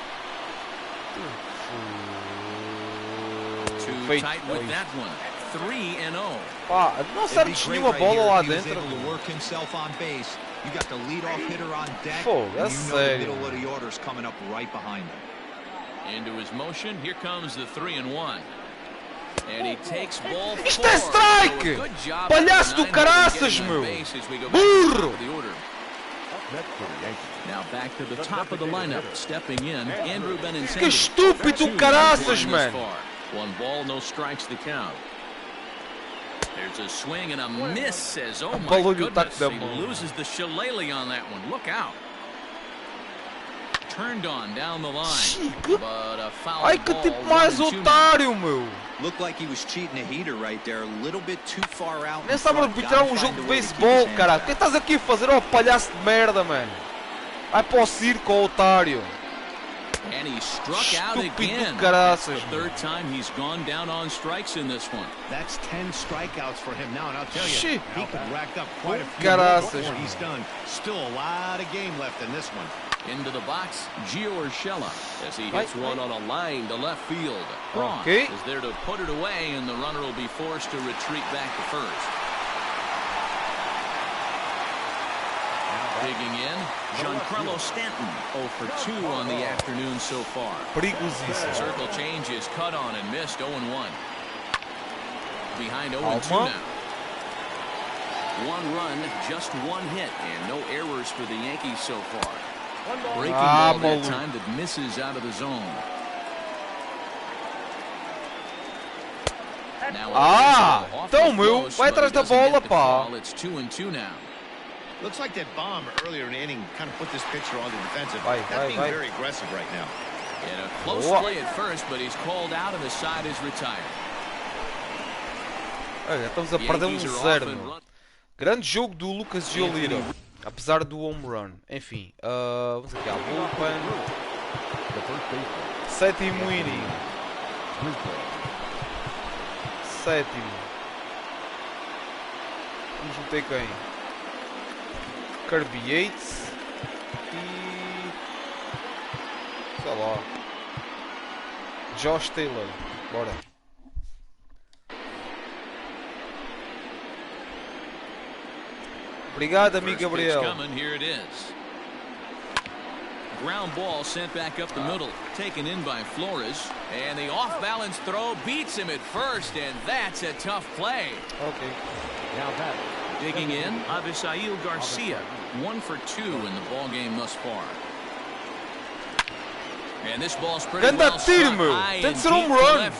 Too tight with that one. 3-0. Pá, não acertes nenhuma bola lá dentro. You got the leadoff hitter on deck. Pô, é the sério. middle of the order's coming up right behind him. Into his motion, here comes the 3-1. And he takes ball 4. Isto é strike! Palhaço do caraças, meu! Burro! Now back to the top of the lineup, stepping in, Andrew Benintendi. Que estúpido do caraças, mano! 1 ball, no strikes to count. There's a swing and a miss, says, oh my goodness, he loses the shillelagh on that one. Look out. Turned on down the line, but a foul Ai, que tipo mais otário, meu. Looked like he was cheating a heater right there, a little bit too far out. Nem sabe arbitrar jogo de baseball, cara. O que estás aqui a fazer, ó, palhaço de merda, mano? Vai para o circo, ó, otário. And he struck out again. That's the 3rd time he's gone down on strikes in this one. That's 10 strikeouts for him now, and I'll tell you, he could rack up quite a few before he's done. Still a lot of game left in this one. Into the box, Gio Urshela, as he hits one on a line to left field. Cross is there to put it away, and the runner will be forced to retreat back to first. Digging in, Giancarlo Stanton, 0 for 2 on the afternoon so far. Circle change is cut on and missed, 0-1. Behind 0-2 now. 1 run, just 1 hit, and no errors for the Yankees so far. Breaking ball that time that misses out of the zone. Então, meu, vai atrás da bola, pá. It's 2-2 now. Looks like that bomb earlier in the inning kind of put this pitcher on the defensive. That's being very aggressive right now. And a close play at first, but he's called out and the side is retired. Olha, estamos a perder 1-0. Grande jogo do Lucas Giolito, apesar do home run. Enfim, vamos aqui ao bullpen. 7º inning. 7º. Vamos meter quem? Kirby Yates e sei lá, Josh Taylor. Bora. Obrigado, amigo Gabriel. Ground ball sent back up the middle, taken in by Flores, and the off-balance throw beats him at first, and that's a tough play. Okay. Now that. Digging in, Avisail Garcia, 1 for 2 in the ball game thus far. Ganda tiro, meu! Tem de ser home run!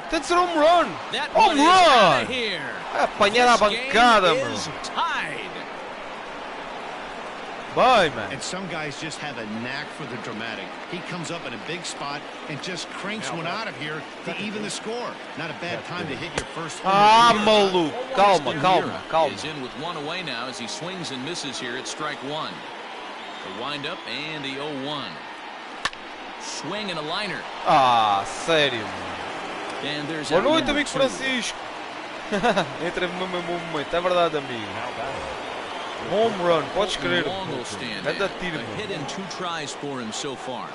Tem de ser home run! Home run! Vai apanhar a bancada, meu! Bye, man. And some guys just have a knack for the dramatic. He comes up in a big spot and just cranks one out of here to even the score. Not a bad time to hit your first. Maluco. Calma. He's in with one away now as he swings and misses here at strike one. The windup and the 0-1. Swing and a liner. Sério. And there's boa noite, amigo Francisco. Entra no mesmo momento. É verdade, amigo. Home run, podes crer. Ganda tiro, a hit in 2 tries for him so far.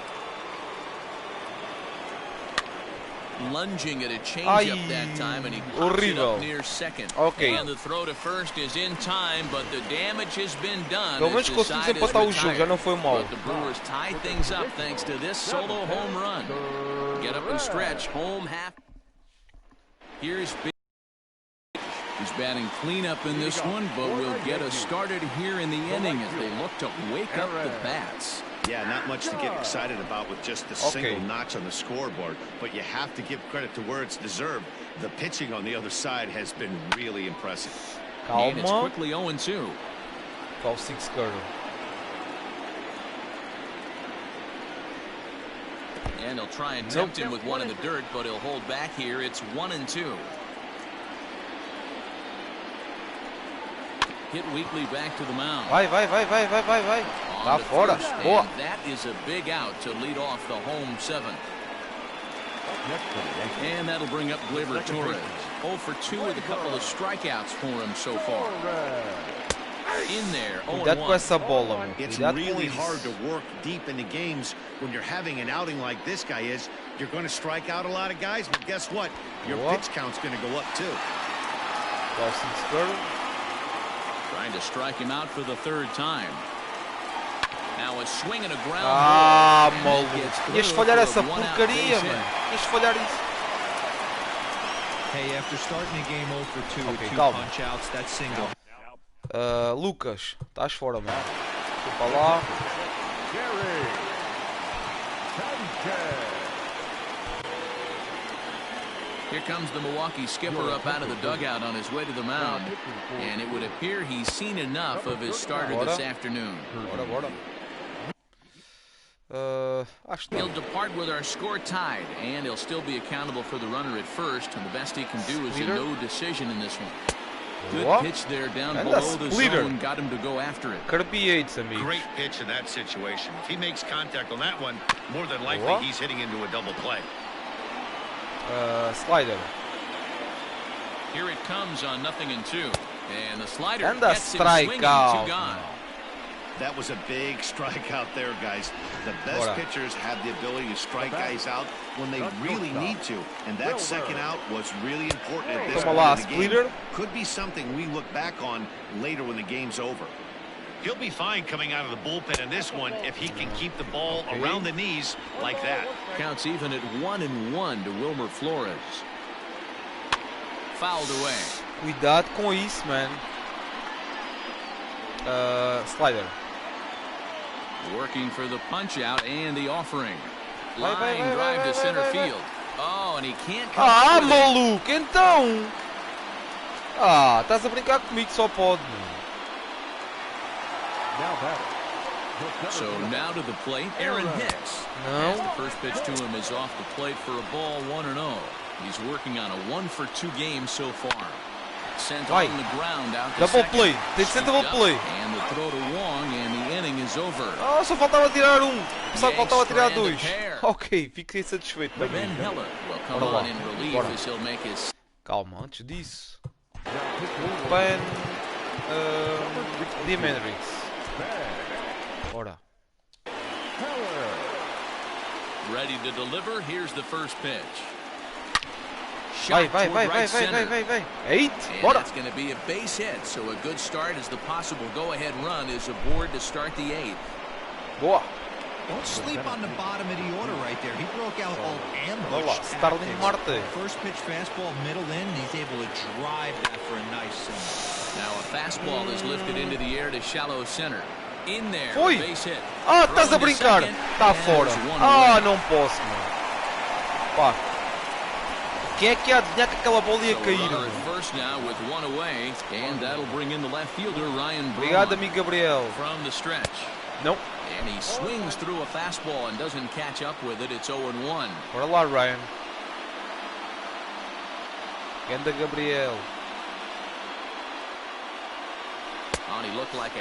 Lunging at a changeup that time, and he pops it up near second. Okay. And the throw to first is in time, but the damage has been done. Pelo menos conseguimos empatar o jogo, já não foi mal. But the Brewers tie things up thanks to this solo home run. Get up and stretch, home half. Here's big. He's batting cleanup in this one, but will get us started here in the inning as they look to wake up the bats. Yeah, not much to get excited about with just the single notch on the scoreboard, but you have to give credit to where it's deserved. The pitching on the other side has been really impressive. And it's quickly 0-2. 12-6 girl. And he'll try and tempt him with one in the dirt, but he'll hold back here. It's 1-2. Hit weekly back to the mound. Vai. Tá fora. Boa. That is a big out to lead off the home 7th. And that'll bring up Gleyber Torres. 0 for 2 with a couple of strikeouts for him so far. In there, 0-1. Com essa bola, it's really hard to work deep into games when you're having an outing like this guy is. You're going to strike out a lot of guys, but guess what? Your pitch count's going to go up too. 12-6 girl. Trying to strike him out for the 3rd time. Now a swing and a ground ball. Maluco. Ias falhar essa porcaria, mano. Ias falhar isso. Hey, after starting the game 0 for 2 with 2 punch outs, that's single. Lucas, estás fora, mano. Vou para lá. Here comes the Milwaukee skipper up out of the dugout on his way to the mound. And it would appear he's seen enough of his starter this afternoon. He'll depart with our score tied, and he'll still be accountable for the runner at first, and the best he can do is a no decision in this one. Good pitch there down below the zone, got him to go after it. Great pitch in that situation. If he makes contact on that one, more than likely he's hitting into a double play. Slider. Here it comes on 0-2, and the slider and gets him swinging, 2 gone. That was a big strikeout there, guys. The best pitchers have the ability to strike guys out when they really need to, and that second out was really important at this point of the game. Could be something we look back on later when the game's over. He'll be fine coming out of the bullpen in this one if he can keep the ball around the knees like that. Counts even at 1-1 to Wilmer Flores. Fouled away. Cuidado com isso, man. Slider. Working for the punch out and the offering. Line drive to center field. Oh, and he can't come maluco, então. Estás a brincar comigo, só pode. So now to the plate, Aaron Hicks. As the first pitch to him is off the plate for a ball 1-0. He's working on a 1 for 2 game so far. Sent on the ground out to double second. play. Tem que ser double play. And the throw to Wong, and the inning is over. Só faltava tirar só faltava tirar 2. Ok, fiquei satisfeito. Ben Heller will come on in relief as he'll make his. Calma, antes disso. Ben Diamond Dynasty. Bora. Ready to deliver. Here's the first pitch. Vai. 8, bora. That's going to be a base hit, so a good start as the possible go-ahead run is aboard to start the 8th. Boa. Don't sleep on the bottom of the order right there. He broke out all ambush tactics. First pitch fastball middle in, and he's able to drive that for a nice single. Now a fastball is lifted into the air to shallow center. Foi! Ah, estás a brincar! Está fora! Ah, não posso, mano! Pá! Quem é que ia adivinhar que aquela bola ia cair? Obrigado, amigo Gabriel. Não. And he swings through a fastball and doesn't catch up with it. It's 0-1. Bora lá, Ryan. Ganda Gabriel.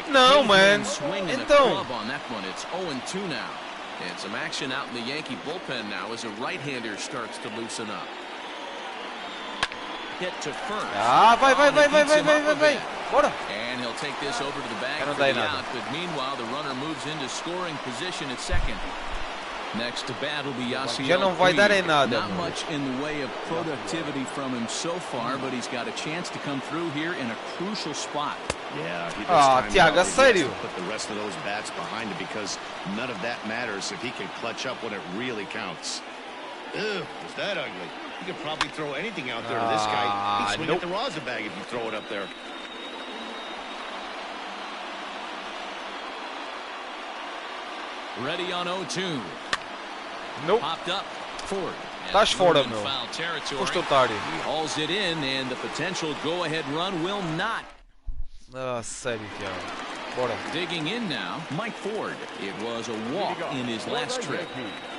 Não, man. Então. It's 0-2 now. And some action out in the Yankee bullpen now as a right-hander starts to loosen up. Hit to first. Ah, vai. Bora. And he'll take this over to the bag for the out, but meanwhile the runner moves into scoring position at second. Next to bat will be Yasiel. Já não vai dar em nada. Not much in the way of productivity from him so far, but he's got a chance to come through here in a crucial spot. Yeah, he Tiago, a sério? Put the rest of those bats behind him because none of that matters if he can clutch up when it really counts. Ew, is that ugly? You could probably throw anything out there to this guy. He'd swing at the rosin bag if you throw it up there. Ready on 0-2. Nope. Popped up. Ford. Estás fora, meu. Foste otário. He hauls it in, and the potential go-ahead run will not. Ah, sério, Tiago. Bora. Digging in now, Mike Ford. It was a walk in his last trip.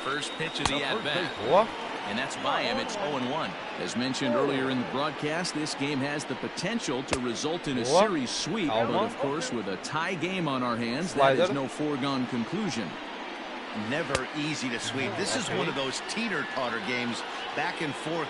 First pitch of the at-bat. Boa. And that's by him. It's 0-1. As mentioned earlier in the broadcast, this game has the potential to result in a series sweep. But of course, with a tie game on our hands, that is no foregone conclusion. Never easy to sweep. This is one of those teeter-totter games, back and forth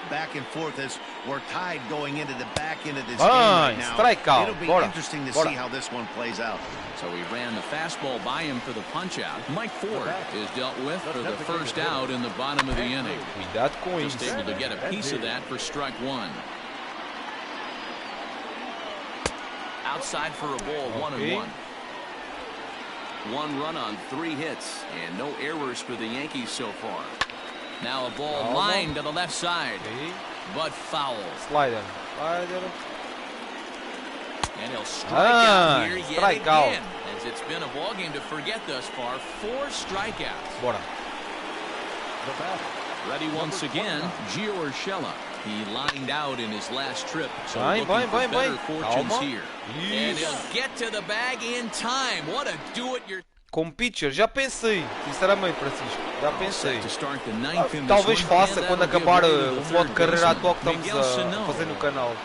as we're tied going into the back end of this game right now. It'll be interesting to see how this one plays out. So he ran the fastball by him for the punch-out. Mike Ford is dealt with for the first out in the bottom of the inning. Just able to get a piece of that for strike one. Outside for a ball, 1-1. One run on 3 hits and no errors for the Yankees so far. Now a ball lined to the left side, but foul. Slider. And he'll strike out here yet again, as it's been a ball game to forget thus far. 4 strikeouts. Bora. Ready once again, Gio Urshela. He lined out in his last trip, so looking for better fortunes here. And he'll get to the bag in time. What a do-it-your... Com pitcher, já pensei, sinceramente, Francisco, já pensei. Talvez faça quando acabar o modo de carreira atual que estamos a fazer no canal.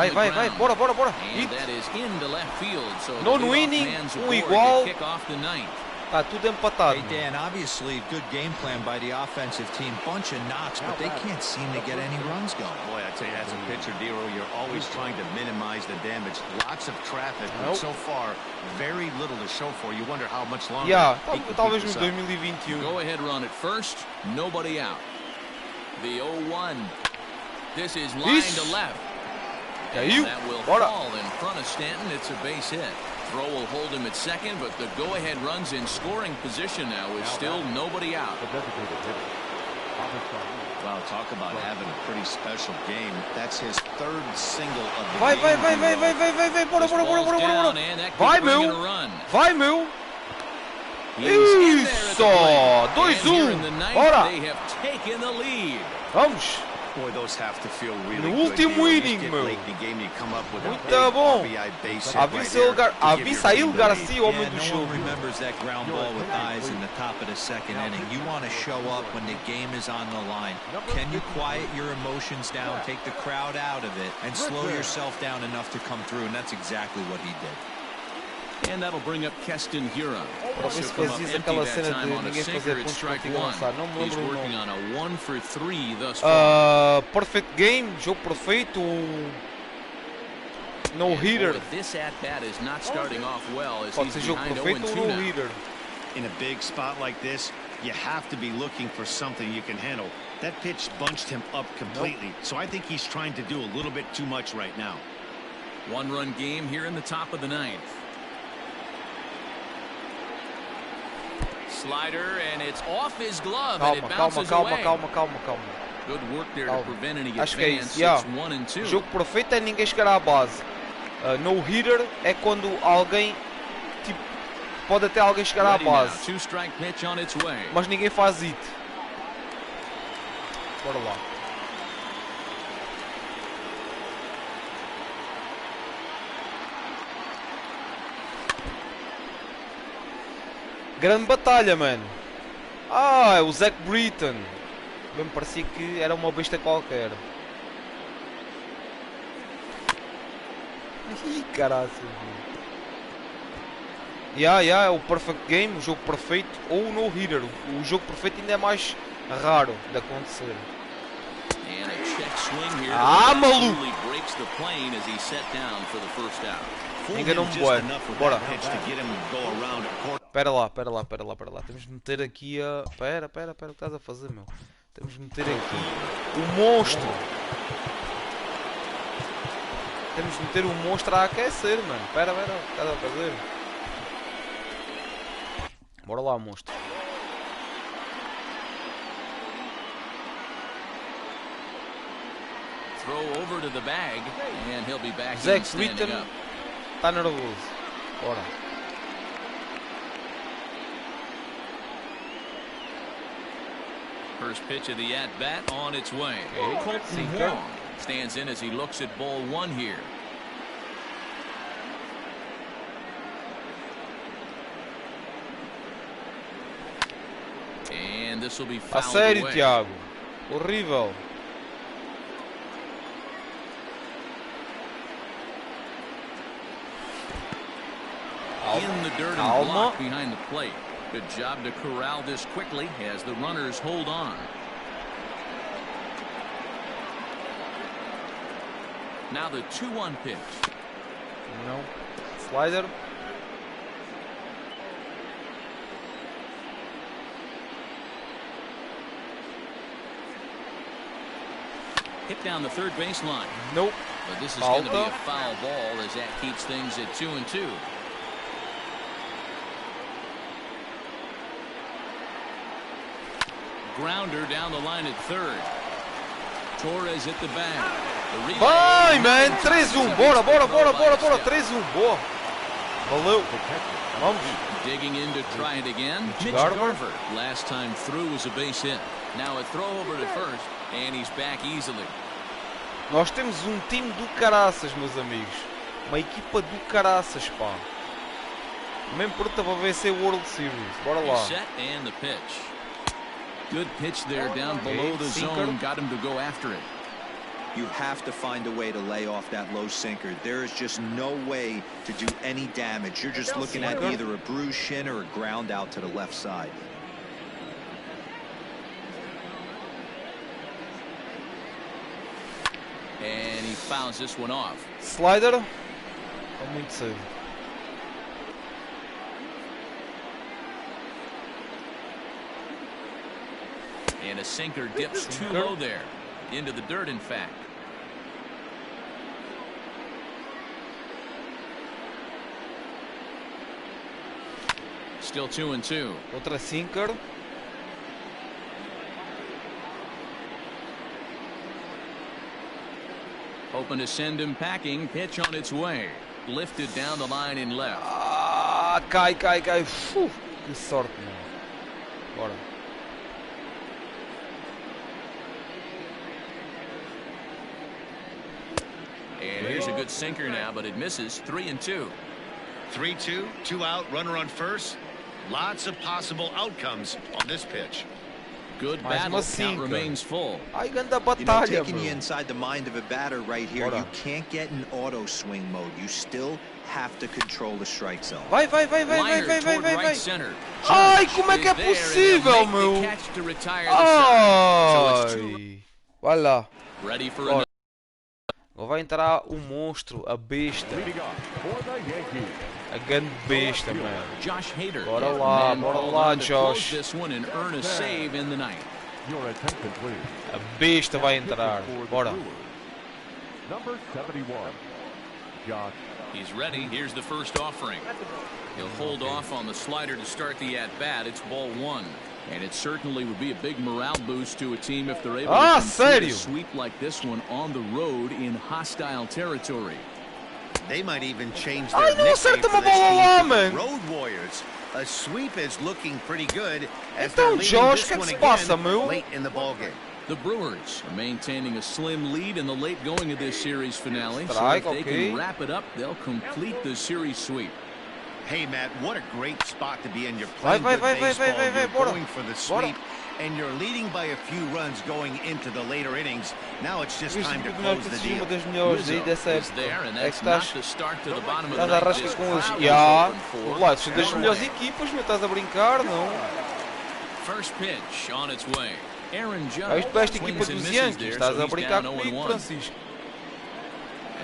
Vai, bora. Nono inning, igual. Tá tudo empatado. Hey Dan, obviously good game plan by the offensive team. Bunch of knocks, but they can't seem to get any runs going. Boy, I tell you, as a pitcher, Dero, you're always trying to minimize the damage. Lots of traffic, but so far, very little to show for. You wonder how much longer. Talvez no 2021. Go ahead run at first, nobody out. The 0-1. This is line to left. And that will fall in front of Stanton. It's a base hit. Throw will hold him at second, but the go-ahead runs in scoring position now with still nobody out. Wow, talk about having a pretty special game. That's his 3rd single of the game. Vai, bora. Vai, meu. Isso! 2-1. Bora. They have taken the lead. Vamos. Boy, those have to feel really no último inning, meu. Muito bom. Avisail Garcia, homem do jogo. Remembers that ground ball with eyes in the top of the 2nd inning. You want to show up when the game is on the line. Can you quiet your emotions down, take the crowd out of it, and slow yourself down enough to come through? And that's exactly what he did. And that'll bring up Keston Huron. Talvez fazia aquela cena de ninguém fazer pontos para lançar. Não me lembro o nome. Perfect game, jogo perfeito. No hitter. Pode ser jogo perfeito ou no hitter. In a big spot like this, you have to be looking for something you can handle. That pitch bunched him up completely, so I think he's trying to do a little bit too much right now. 1-run game here in the top of the 9th. Slider, and it's off his glove, and it bounces away. Calma. Good work there to prevent any advance. It's 1-2. O jogo perfeito é ninguém chegar à base. No-hitter é quando alguém, tipo, pode até alguém chegar à base, mas ninguém faz hit. Bora lá. Grande batalha, mano. Ah, é o Zach Britton. Bem, me parecia que era uma besta qualquer. Ih, caralho. É o perfect game, o jogo perfeito, ou o no-hitter. O jogo perfeito ainda é mais raro de acontecer. Ah, maluco! Enganou-me bué. Bora. Pera lá. Temos de meter aqui a... Pera, o que estás a fazer, meu? Temos de meter aqui o monstro. Temos de meter o monstro a aquecer, mano. Pera, o que estás a fazer? Bora lá, monstro. Throw over to the bag, and he'll be back Zach Britton tá nervoso. Bora. First pitch of the at-bat on its way. Stands in as he looks at ball one here. And this will be fouled A sério, away. Thiago. Horrível. In the dirt and blocked behind the plate. Good job to corral this quickly as the runners hold on. Now the 2-1 pitch. No. Slider. Hit down the third baseline. Nope. But this is going to be a foul ball as that keeps things at 2-2. Grounder down the line at third. Torres at the bag. Vai, man! 3-1. Bora. 3-1. Boa. Valeu. Vamos. Digging in to try it again. Mitch Garver. Last time through was a base hit. Now a throw over to first, and he's back easily. Nós temos time do caraças, meus amigos. Uma equipa do caraças, pá. Mesmo pronta para vencer o World Series. Bora lá. Set and the pitch. Good pitch there down below the zone. Got him to go after it. You have to find a way to lay off that low sinker. There is just no way to do any damage. You're just looking at either a bruised shin or a ground out to the left side. And he fouls this one off. Slider. Tá muito cedo. And a sinker dips too low there. Into the dirt, in fact. Still 2-2. Outra sinker. Hoping to send him packing. Pitch on its way. Lifted down the line in left. Ah, cai. Que sorte, mano. Bora. And here's a good sinker now, but it misses. 3-2. 3-2, 2 out, runner on first. Lots of possible outcomes on this pitch. Good battle. Count remains full. Ai, ganda batalha, taking you inside the mind of a batter right here. You can't get in auto swing mode. You still have to control the strike zone. Vai. Ai, como é que é possível, meu? Ai. Vai lá. Ready for another. Agora vai entrar o monstro, a besta. A grande besta, mano. Bora lá, Josh. A besta vai entrar. Bora. He's ready. Here's the first offering. He'll hold off on the slider to start the at-bat. It's ball one. And it certainly would be a big morale boost to a team if they're able to complete a sweep like this one on the road in hostile territory. They might even change Ai, their não acerta uma bola lá, mano. Road Warriors. A sweep is looking pretty good as então, Josh, o que é que se passa, meu? late in the ball game. The Brewers are maintaining a slim lead in the late going of this series finale. Strike, so if they okay. can wrap it up, they'll complete the series sweep. Hey, Matt, what a great spot to be in. You're Vai, playing vai, good vai, vai, baseball. vai, vai, You're bora. going for the Bora. sweep, and you're leading by a few runs going into the later innings. Now it's just time to close the deal. Uma das melhores aí dessa Is época. there, and É que that's estás not the start to the bottom of the a ninth. rasca This com os... crowd Ya, was open for lá, são das Ao melhores Vivo. equipas, meu, estás a brincar, não? First pitch on its way. Aaron Vais para esta Judge equipa swings and dos misses Yankees, there, estás so a he's brincar down comigo, 0-1. Francisco.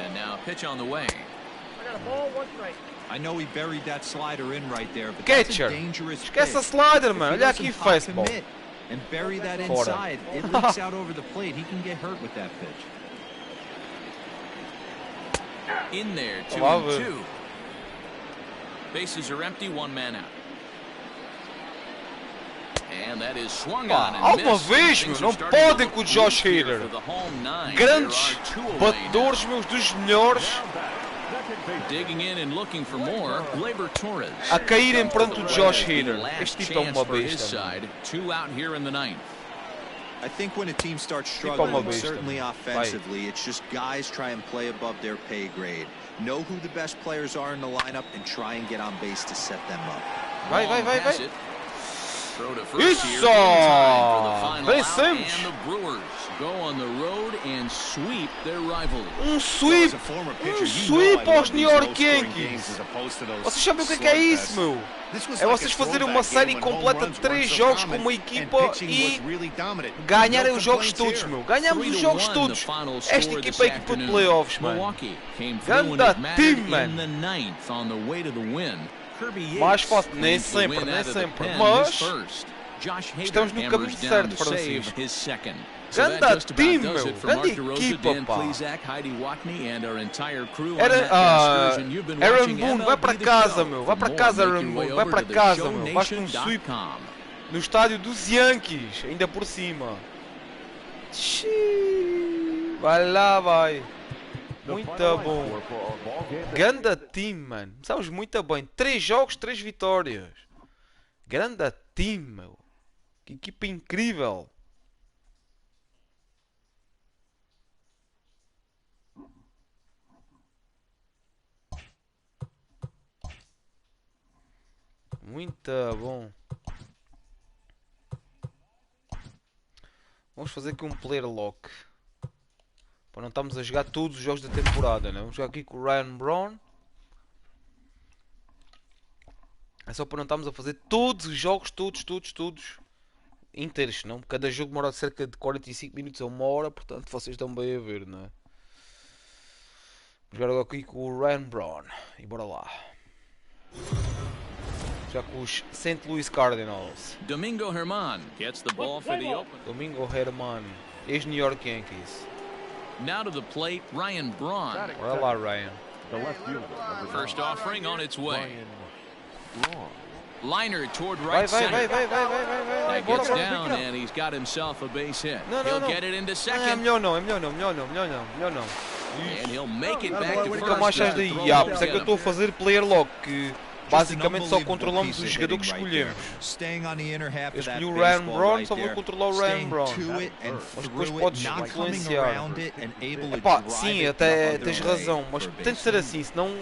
And now pitch on the way. I got a ball, one strike. I know he buried that slider in right there, but that's Catcher. a dangerous Esquece a pitch. slider, If mano. he Olha aqui, doesn't pop fastball. commit and bury that Fora. inside, it leaks out over the plate. He can get hurt with that pitch. In there, Lá, 2-2. Bases are empty, one man out. And that is swung on and Alguma missed. vez, Things meu, are não starting to podem look com o Josh weak here Hader. for the home nine. Grandes There are two away batedores, now. meus, dos melhores, Digging in and looking for more, Gleyber Torres. a caírem perante o Josh The Hader. last Este tipo é chance uma for his besta, mano. side. Two out here in the ninth. I think when a team starts uma struggling, besta. certainly offensively, it's just guys try and play above their pay grade. Know who the best players are in the lineup and try and get on base to set them up. Vai, vai, vai, Pass vai. it. Throw to first here in Isso! time for the final Bem out, simples. and the Brewers go on the road and sweep their rivalry. Sweep! Sweep aos New York Yankees! Vocês sabem o que é isso, meu? É vocês fazerem uma série completa de 3 jogos com uma equipa e ganharem os jogos todos, meu. Ganhamos os jogos todos. Esta equipa é a equipa de playoffs, mano. Milwaukee came through Ganda and it mattered time, man. in the ninth on the way to the win. Mais fácil, nem sempre, nem sempre. Mas estamos no caminho certo, Francisco. Ganda time, meu. Grande equipa, pá. Aaron Boone, vai para casa, meu. Vai para casa, Aaron Boone. Vai para casa, meu. Vais com um sweep no estádio dos Yankees, ainda por cima. Xiii. Vai lá, vai. Muito bom. Ganda time, mano. Estamos muito bem. 3 jogos, 3 vitórias. Ganda time, meu. Que equipa incrível. Muito bom. Vamos fazer aqui um player lock. Para não estarmos a jogar todos os jogos da temporada, né? Vamos jogar aqui com o Ryan Brown. É só para não estarmos a fazer todos os jogos, todos inteiros, não? Cada jogo demora cerca de 45 minutos a 1 hora, portanto vocês estão bem a ver, não é? Vamos jogar aqui com o Ryan Brown. E bora lá. Já com os St. Louis Cardinals. Domingo Germán gets the ball for the open. Domingo Germán, ex-New York Yankees. Now to the plate, Ryan Braun. Bora lá, Ryan. First offering on its way. Liner toward Vai, right vai, center. vai. That Bora, gets bora, down bora. and he's got himself a base hit. Não, He'll não. get it into É second. melhor não. And he'll make it back to O que first. mais achas daí? Throw Por isso é que eu to estou a fazer player lock, que basicamente só Just an controlamos o unbelievable jogador que piece of hitting right escolhemos. there. Staying on the inner half Eu of that escolhi o Ryan baseball Brown, right só vou there. controlar o Ryan Staying Brown. to it and Mas depois through podes it, not coming influenciar. around it and able to Epá, drive sim, it até the tens other way razão, mas for a tem de ser base. assim, senão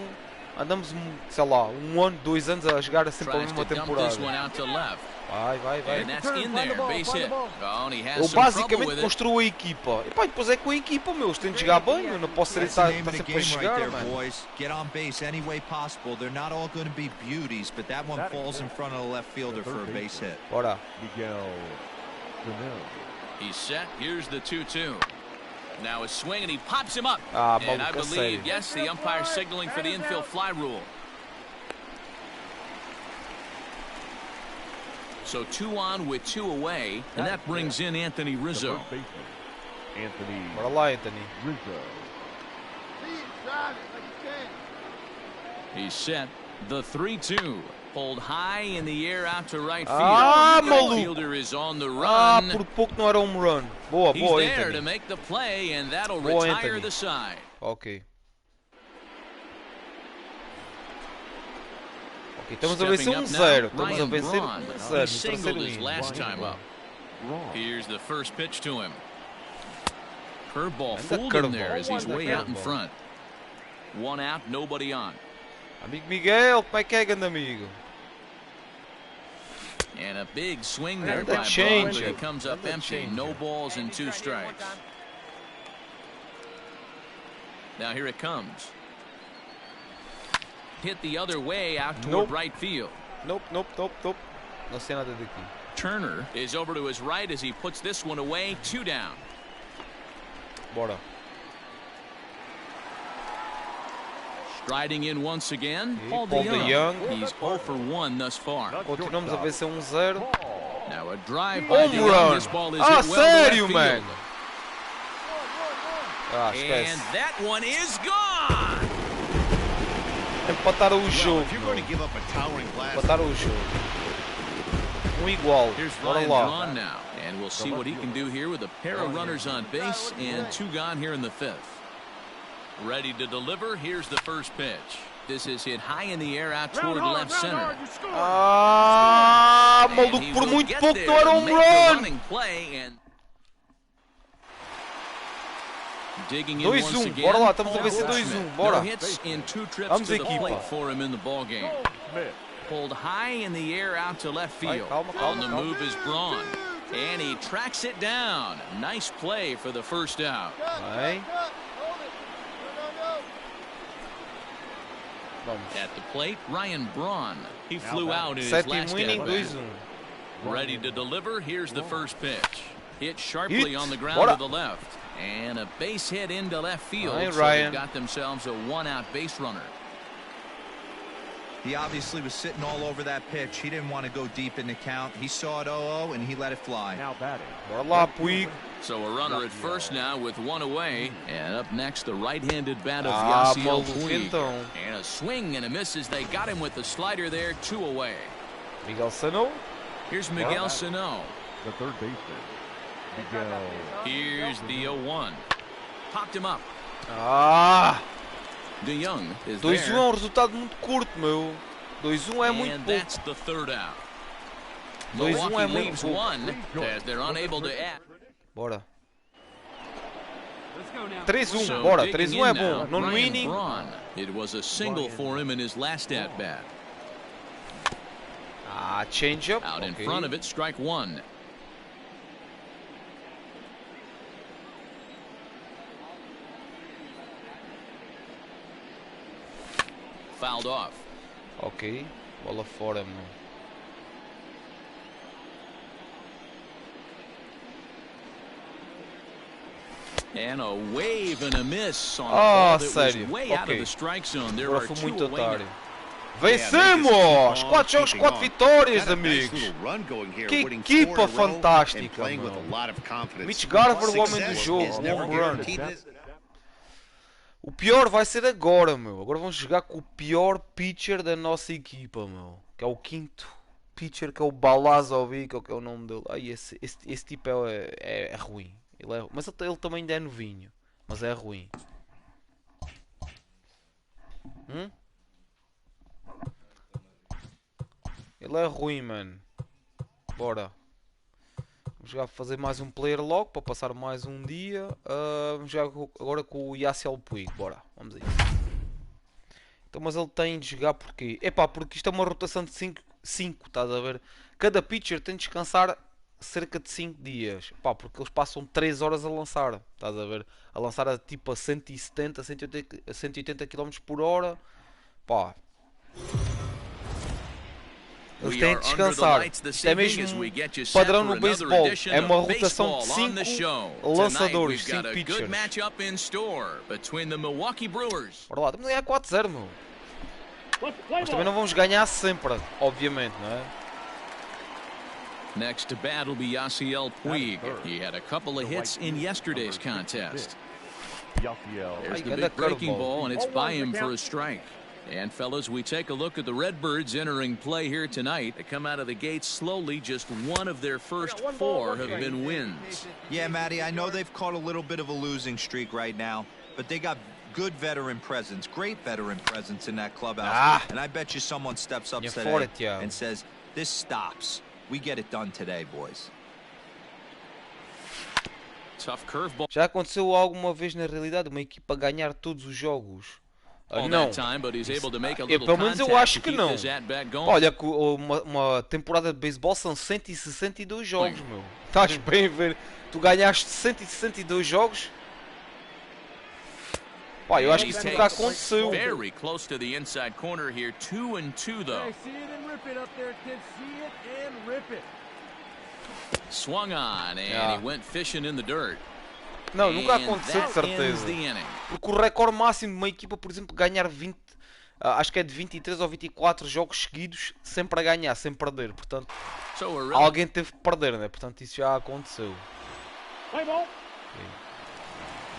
andamos, sei lá, 1 ano, 2 anos a jogar sempre a Tries mesma to dump this one temporada. out to left. Vai. And that's in there, base hit. Oh, and he has Eu some trouble basicamente with it. construo a equipa. E pá, depois é com a equipa, meu. Eles têm de jogar bem, eu não posso ser That's the estar name of the sempre a game right chegar, there, mano. boys. Get on base any way possible. They're not all going to be beauties, but that one falls in front of the left fielder for a base hit. Bora. He's set. Here's the 2-2. Now a swing and he pops him up. Ah, And I maluco, a believe, sério. yes, the umpire signaling for the infield fly rule. So 2 on with 2 away, and that brings in Anthony Rizzo. Bora lá, Anthony. He's set. The 3-2. Pulled high in the air out to right field. Ah, The maluco. fielder is on the Ah, run. por pouco não era home run. Boa, He's boa, there to Anthony. make the play, and that'll Boa, retire Anthony. the side. Ok. Okay, estamos a vencer 1-0. Estamos a vencer 1-0. Here's the first pitch to him. Curveball fooled him there as he's way out in front. 1 out, nobody on. Amigo Miguel, como é que é, grande amigo? And a big swing there by Braun, but he comes up empty. No balls and 2 strikes. Now here it comes. Hit the other way out toward right field. Nope. Não sei nada daqui. Turner is over to his right as he puts this one away. 2 down. Bora. Striding in once again, Paul De Young. He's 0 for 1 thus far. Continuamos a vencer 1-0. Now a drive by De Young. Run. This ball is Sério, man? Esquece. And that one is gone. Empataram o jogo. Empataram o jogo. Igual. Bora lá. Now, and we'll see what he can do here with a pair of runners on base and 2 gone here in the 5th. Ready to deliver. Here's the first pitch. This is hit high in the air out toward left center. Maluco, por muito pouco não era run. Digging in once again. Bora lá, estamos a vencer 2-1. Bora. Vamos, equipa. For him in the ball game. Pulled high in the air out to left field. On the move is Braun. And he tracks it down. Nice play for the first out. At the plate, Ryan Braun. He flew out in his last at-bat. Ready to deliver. Here's the first pitch. Hit sharply on the ground to the left. And a base hit into left field. So they've got themselves a 1-out base runner. He obviously was sitting all over that pitch. He didn't want to go deep in the count. He saw it 0-0 and he let it fly. Now batting. So a runner at first now with 1 away. And up next, the right-handed bat of Yasiel Puig. And a swing and a miss as they got him with the slider there. 2 away. Miguel Sano. Here's Miguel Sano. The third baseman. Miguel. Here's the 0-1. Popped him up. De Young is 2-1 é um resultado muito curto, meu. 2-1 é muito pouco. That's the third out. 2-1 é muito pouco. They're unable to add. Bora. 3-1, bora. 3-1 é bom. Nono inning. It was a single for him in his last at bat. Change up. Out in front of it, strike 1. Fouled off. Ok, bola fora, meu. And a wave and a miss on a ball that was way out of the strike zone. There are 2 away. Vencemos! 4 jogos, 4 vitórias, amigos. Que equipa fantástica, meu. Mitch Garver, o homem do jogo. Home run. O pior vai ser agora, meu. Agora vamos jogar com o pior pitcher da nossa equipa, meu. Que é o 5º pitcher, que é o Ao Vivo, que é o nome dele. Ai, esse tipo é ruim. Mas ele também ainda é novinho. Mas é ruim. Ele é ruim, mano. Bora. Vamos jogar, fazer mais um player logo para passar mais um dia. Vamos jogar agora com o Yasiel Puig. Bora, vamos aí. Então, mas ele tem de jogar porquê? Epá, porque isto é uma rotação de 5, estás a ver? Cada pitcher tem de descansar cerca de 5 dias. Pá, porque eles passam 3 horas a lançar. Estás a ver? A lançar a tipo a 170, 180 km por hora. Pá. Eles têm de descansar. Isto é mesmo padrão no basebol. É uma rotação de 5 lançadores, 5 pitchers. Bora lá, estamos a ganhar 4-0, meu. Mas também não vamos ganhar sempre, obviamente, não é? Next to bat will be Yasiel Puig. He had a couple of hits in yesterday's contest. There's the big breaking ball, and it's by him for a strike. And fellas, we take a look at the Redbirds entering play here tonight. They come out of the gates slowly. Just one of their first 4 have been wins. Yeah, Matty, I know they've caught a little bit of a losing streak right now, but they got good veteran presence, great veteran presence in that clubhouse. And I bet you someone steps up today and says, this stops. We get it done today, boys. Tough curveball. Já aconteceu alguma vez na realidade uma equipa ganhar todos os jogos? Não. Pelo menos eu acho que não. Olha, uma temporada de beisebol são 162 jogos, meu. Estás bem a ver? Tu ganhaste 162 jogos? Pá, eu acho que isso nunca aconteceu. Very close to the inside corner here. 2-2 though. Swung on and he went fishing in the dirt. Não, nunca aconteceu de certeza. Porque o recorde máximo de uma equipa, por exemplo, ganhar 20, acho que é de 23 ou 24 jogos seguidos, sempre a ganhar, sem perder. Portanto, alguém teve que perder, né? Portanto, isso já aconteceu. Okay.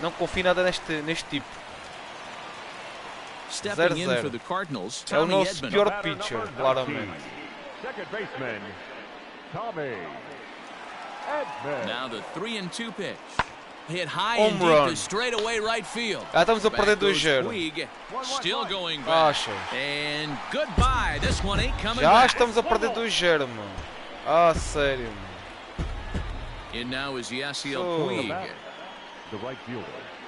Não confio nada neste tipo. 0-0. É o nosso pior pitcher, claramente. Now the 3-2 pitch. Hit high and deep to straightaway right field. Estamos a perder 2-0. Still going back. And goodbye. This one ain't coming Já back. estamos a perder 2-0, mano. Ah, sério, mano. And now is Yasiel Puig.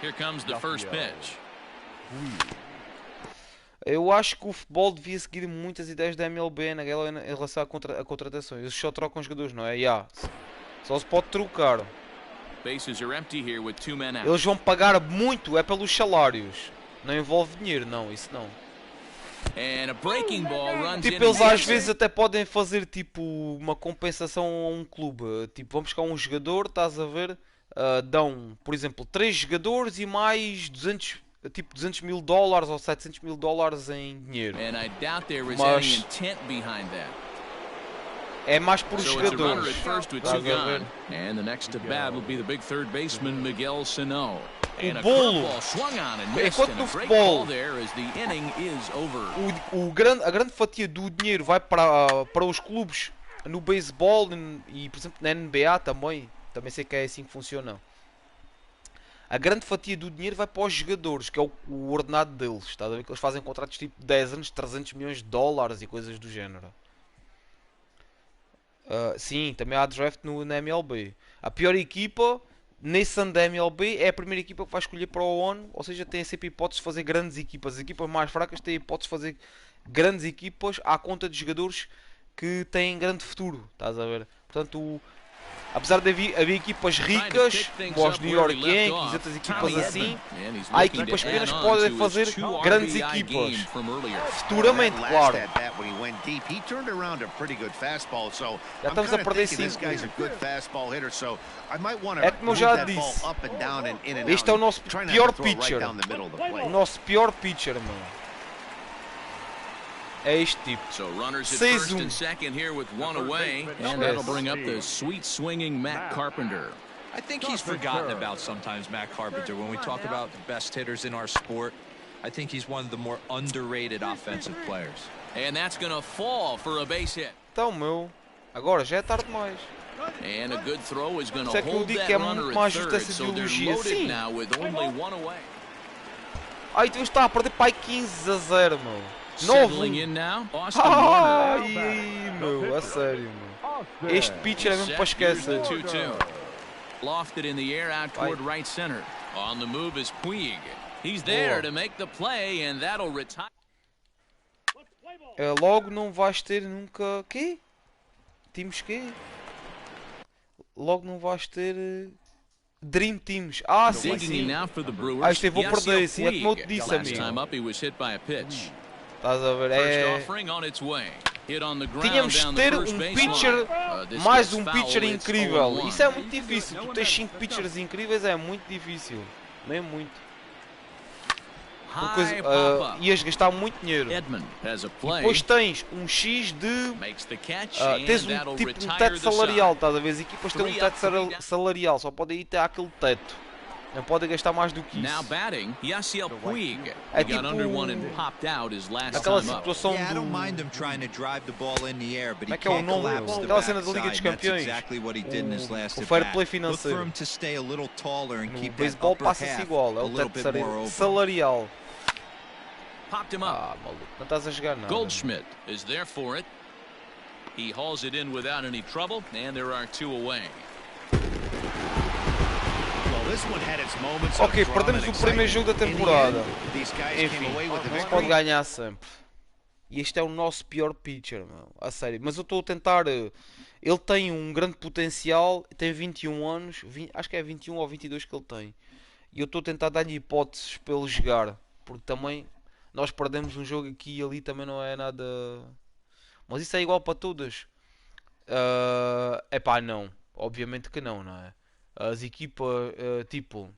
Here comes the first pitch. Eu acho que o futebol devia seguir muitas ideias da MLB em relação a contratações. Eles só trocam jogadores, não é? Só se pode trocar. Eles vão pagar muito, é pelos salários. Não envolve dinheiro, não, isso não. Tipo, eles às vezes até podem fazer tipo uma compensação a um clube. Tipo, vamos buscar um jogador, estás a ver? Dão, por exemplo, 3 jogadores e mais 200 mil dólares ou 700 mil dólares em dinheiro. Mas é mais por jogadores. O bolo, enquanto no futebol a grande fatia do dinheiro vai para os clubes, no basebol e por exemplo na NBA também sei que é assim que funciona. A grande fatia do dinheiro vai para os jogadores, que é o ordenado deles. Está a ver que eles fazem contratos tipo de 10 anos, 300 milhões de dólares e coisas do género. Sim, também há draft na MLB. A pior equipa nesse ano da MLB é a primeira equipa que vai escolher para o ano. Ou seja, tem sempre hipóteses de fazer grandes equipas. As equipas mais fracas têm hipóteses de fazer grandes equipas à conta de jogadores que têm grande futuro. Estás a ver? Portanto, apesar de haver equipas ricas, como os New York Yankees e outras equipas assim, há equipas pequenas que podem fazer grandes equipas. Futuramente, claro. Já estamos a perder 5. É como eu já disse. Este é o nosso pior pitcher. O nosso pior pitcher, mano. É este tipo. 6-1. I think he's forgotten about sometimes, Matt Carpenter. When we talk about the best hitters in our sport, I think he's one of the more underrated offensive players. And that's going to fall for a base hit. Então, meu, agora já é tarde demais. And a good throw is going to hold that runner at third. So they're now with only one away. Ai, tu está a perder para 15-0, meu. 9. Ai, meu, a sério, meu. Este pitcher é mesmo para esquecer. Lofted in the air out toward right center. On the move is Puig. He's there to make the play and that'll retire. Logo não vais ter nunca quê? Times quê? Logo não vais ter Dream Teams. Ah, sim. Isto eu vou perder, sim, é como eu te disse, amigo. Estás a ver? Tínhamos de ter um pitcher, mais um pitcher incrível. Isso é muito difícil. Tu tens 5 pitchers incríveis, é muito difícil. Mesmo muito. Ias gastar muito dinheiro. Depois tens um X de... tens um teto salarial, estás a ver? As equipas têm um teto salarial, só podem ir até àquele teto. Não podem gastar mais do que isso. É tipo aquela situação do... Como é que é o nome? Aquela cena da Liga dos Campeões. O fair play financeiro. No basebol passa-se igual. É o teto salarial. Maluco, não estás a jogar nada. Goldschmidt is there for it. He hauls it in without any trouble, and there are 2 away. Ok, perdemos o primeiro jogo da temporada. Enfim, não se pode ganhar sempre. E este é o nosso pior pitcher, meu. A sério. Mas eu estou a tentar... Ele tem um grande potencial, tem 21 anos, acho que é 21 ou 22 que ele tem. E eu estou a tentar dar-lhe hipóteses para ele jogar. Porque também... Nós perdemos um jogo aqui e ali, também não é nada... Mas isso é igual para todas. Epá, não. Obviamente que não, não é? As equipas, tipo...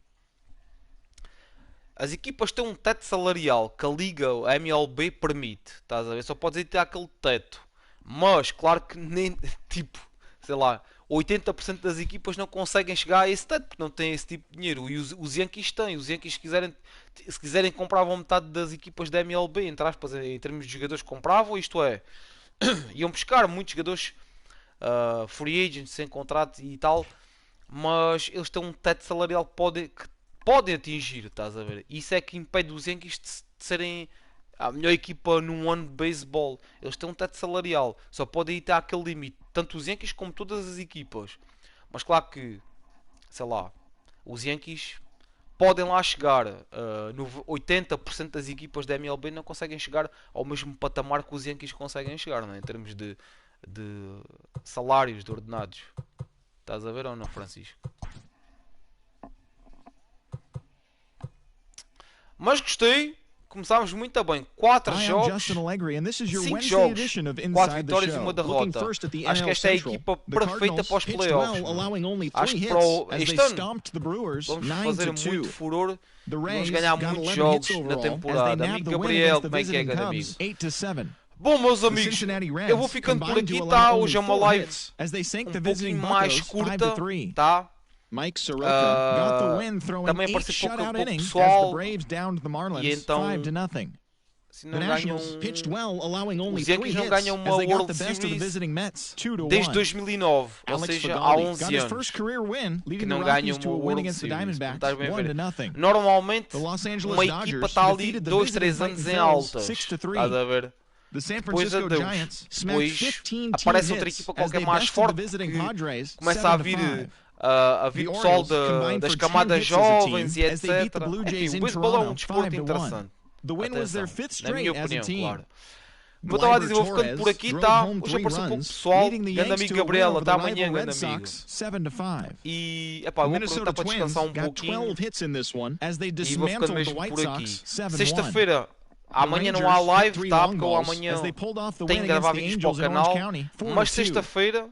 As equipas têm um teto salarial que a Liga, a MLB, permite. Estás a ver? Só podes ir ter aquele teto. Mas, claro que nem... Tipo, sei lá... 80% das equipas não conseguem chegar a esse teto porque não têm esse tipo de dinheiro. E os Yankees têm. Os Yankees, se quiserem, compravam metade das equipas da MLB, entre aspas, em termos de jogadores, compravam. Isto é, iam buscar muitos jogadores free agents, sem contrato e tal. Mas eles têm um teto salarial que podem atingir, estás a ver? Isso é que impede os Yankees de serem a melhor equipa num ano de beisebol. Eles têm um teto salarial. Só podem ir até aquele limite. Tanto os Yankees como todas as equipas. Mas claro que, sei lá, os Yankees podem lá chegar. 80% das equipas da MLB não conseguem chegar ao mesmo patamar que os Yankees conseguem chegar, não é? Em termos de salários, de ordenados. Estás a ver ou não, Francisco? Mas gostei. Começámos muito bem. 4 jogos, 5 jogos, 4 vitórias e 1 derrota. Acho que esta é a equipa perfeita para os playoffs. Acho que para este ano vamos fazer muito furor. Vamos ganhar muitos jogos na temporada. Amigo Gabriel, como é que é, grande amigo? Bom, meus amigos, eu vou ficando por aqui, tá? Hoje é uma live um pouquinho mais curta, tá? Também apareceu pouco pessoal e então se não ganham, os Yankees não ganham uma World Series desde 2009, ou seja, há 11 anos que não ganham uma World Series. Estás bem a ver? Normalmente uma equipa está ali 2, 3 anos em alta. Estás a ver? Depois adeus. Depois aparece outra equipa qualquer mais forte que começa a vir pessoal das camadas jovens e etc. Enfim, o beisebol é um desporto interessante. Atenção, na minha opinião, claro. Como eu estava a dizer, vou ficando por aqui, tá? Hoje apareceu pouco pessoal. Grande amigo Gabriel, até amanhã, grande amigo. E, epá, eu vou aproveitar para descansar um pouquinho. E vou ficando mesmo por aqui. Sexta-feira, amanhã não há live, tá? Porque eu amanhã tenho que gravar vídeos para o canal. Mas sexta-feira,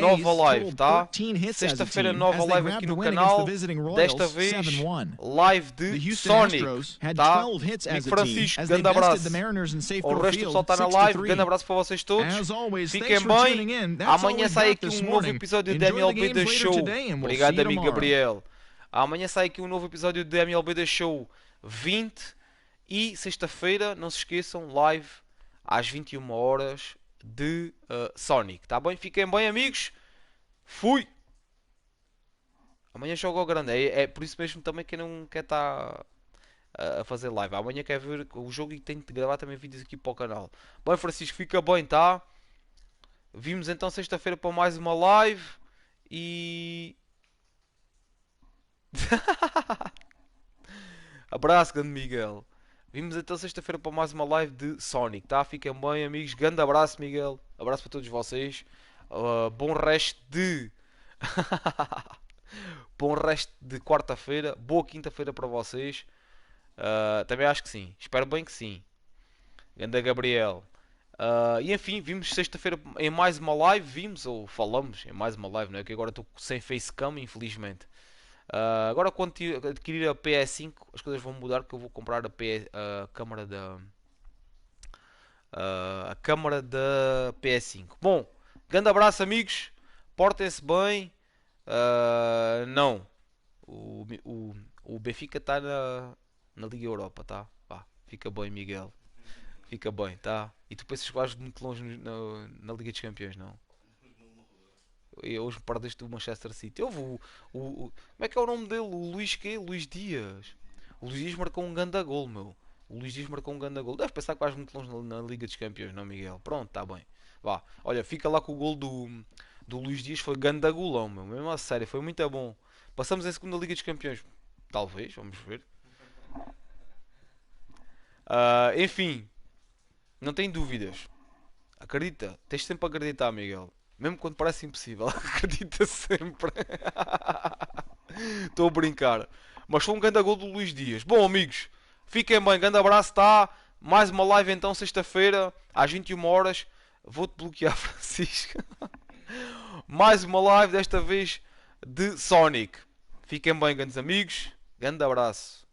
nova live, tá? Sexta-feira, nova live aqui no canal. Desta vez, live de Sonic, tá? Amigo Francisco, grande abraço. O resto do pessoal está na live, grande abraço para vocês todos. Fiquem bem. Amanhã sai aqui um novo episódio de MLB The Show. Obrigado, amigo Gabriel. Amanhã sai aqui um novo episódio de MLB The Show 20. E sexta-feira, não se esqueçam, live às 21 horas de Sonic, tá bem? Fiquem bem, amigos. Fui. Amanhã jogo ao grande. É por isso mesmo também que não quer estar a fazer live. Amanhã quer ver o jogo e tenho de gravar também vídeos aqui para o canal. Bem, Francisco, fica bem, tá? Vimos então sexta-feira para mais uma live. E... Abraço, grande Miguel. Vimos então sexta-feira para mais uma live de Sonic, tá? Fiquem bem, amigos. Grande abraço, Miguel. Abraço para todos vocês. Bom resto de... Bom resto de quarta-feira. Boa quinta-feira para vocês. Também acho que sim. Espero bem que sim. Grande Gabriel. E enfim, vimos sexta-feira em mais uma live. Vimos, ou falamos em mais uma live, não é? Que agora estou sem facecam, infelizmente. Agora quando adquirir a PS5 as coisas vão mudar, porque eu vou comprar a câmara da PS5. Bom, grande abraço, amigos. Portem-se bem. Não, o O Benfica está na Liga Europa, tá? Vá, fica bem, Miguel. Fica bem, tá? E tu pensas que vais muito longe na Liga dos Campeões, não? E hoje perdeste do Manchester City. Houve como é que é o nome dele? O Luís quê? Luís Dias. O Luís Dias marcou um ganda gol, meu. O Luís Dias marcou um ganda gol. Deves pensar que vais muito longe na Liga dos Campeões, não, Miguel? Pronto, tá bem. Vá, olha, fica lá com o gol do Luís Dias. Foi ganda golão, meu. Mesmo a sério, foi muito bom. Passamos em segunda Liga dos Campeões. Talvez, vamos ver. Enfim, não tenho dúvidas. Acredita, tens sempre a acreditar, Miguel. Mesmo quando parece impossível, acredita sempre. Estou a brincar. Mas foi um grande gol do Luís Dias. Bom, amigos, fiquem bem. Grande abraço, tá? Mais uma live então, sexta-feira, às 21 horas. Vou-te bloquear, Francisco. Mais uma live, desta vez de Sonic. Fiquem bem, grandes amigos. Grande abraço.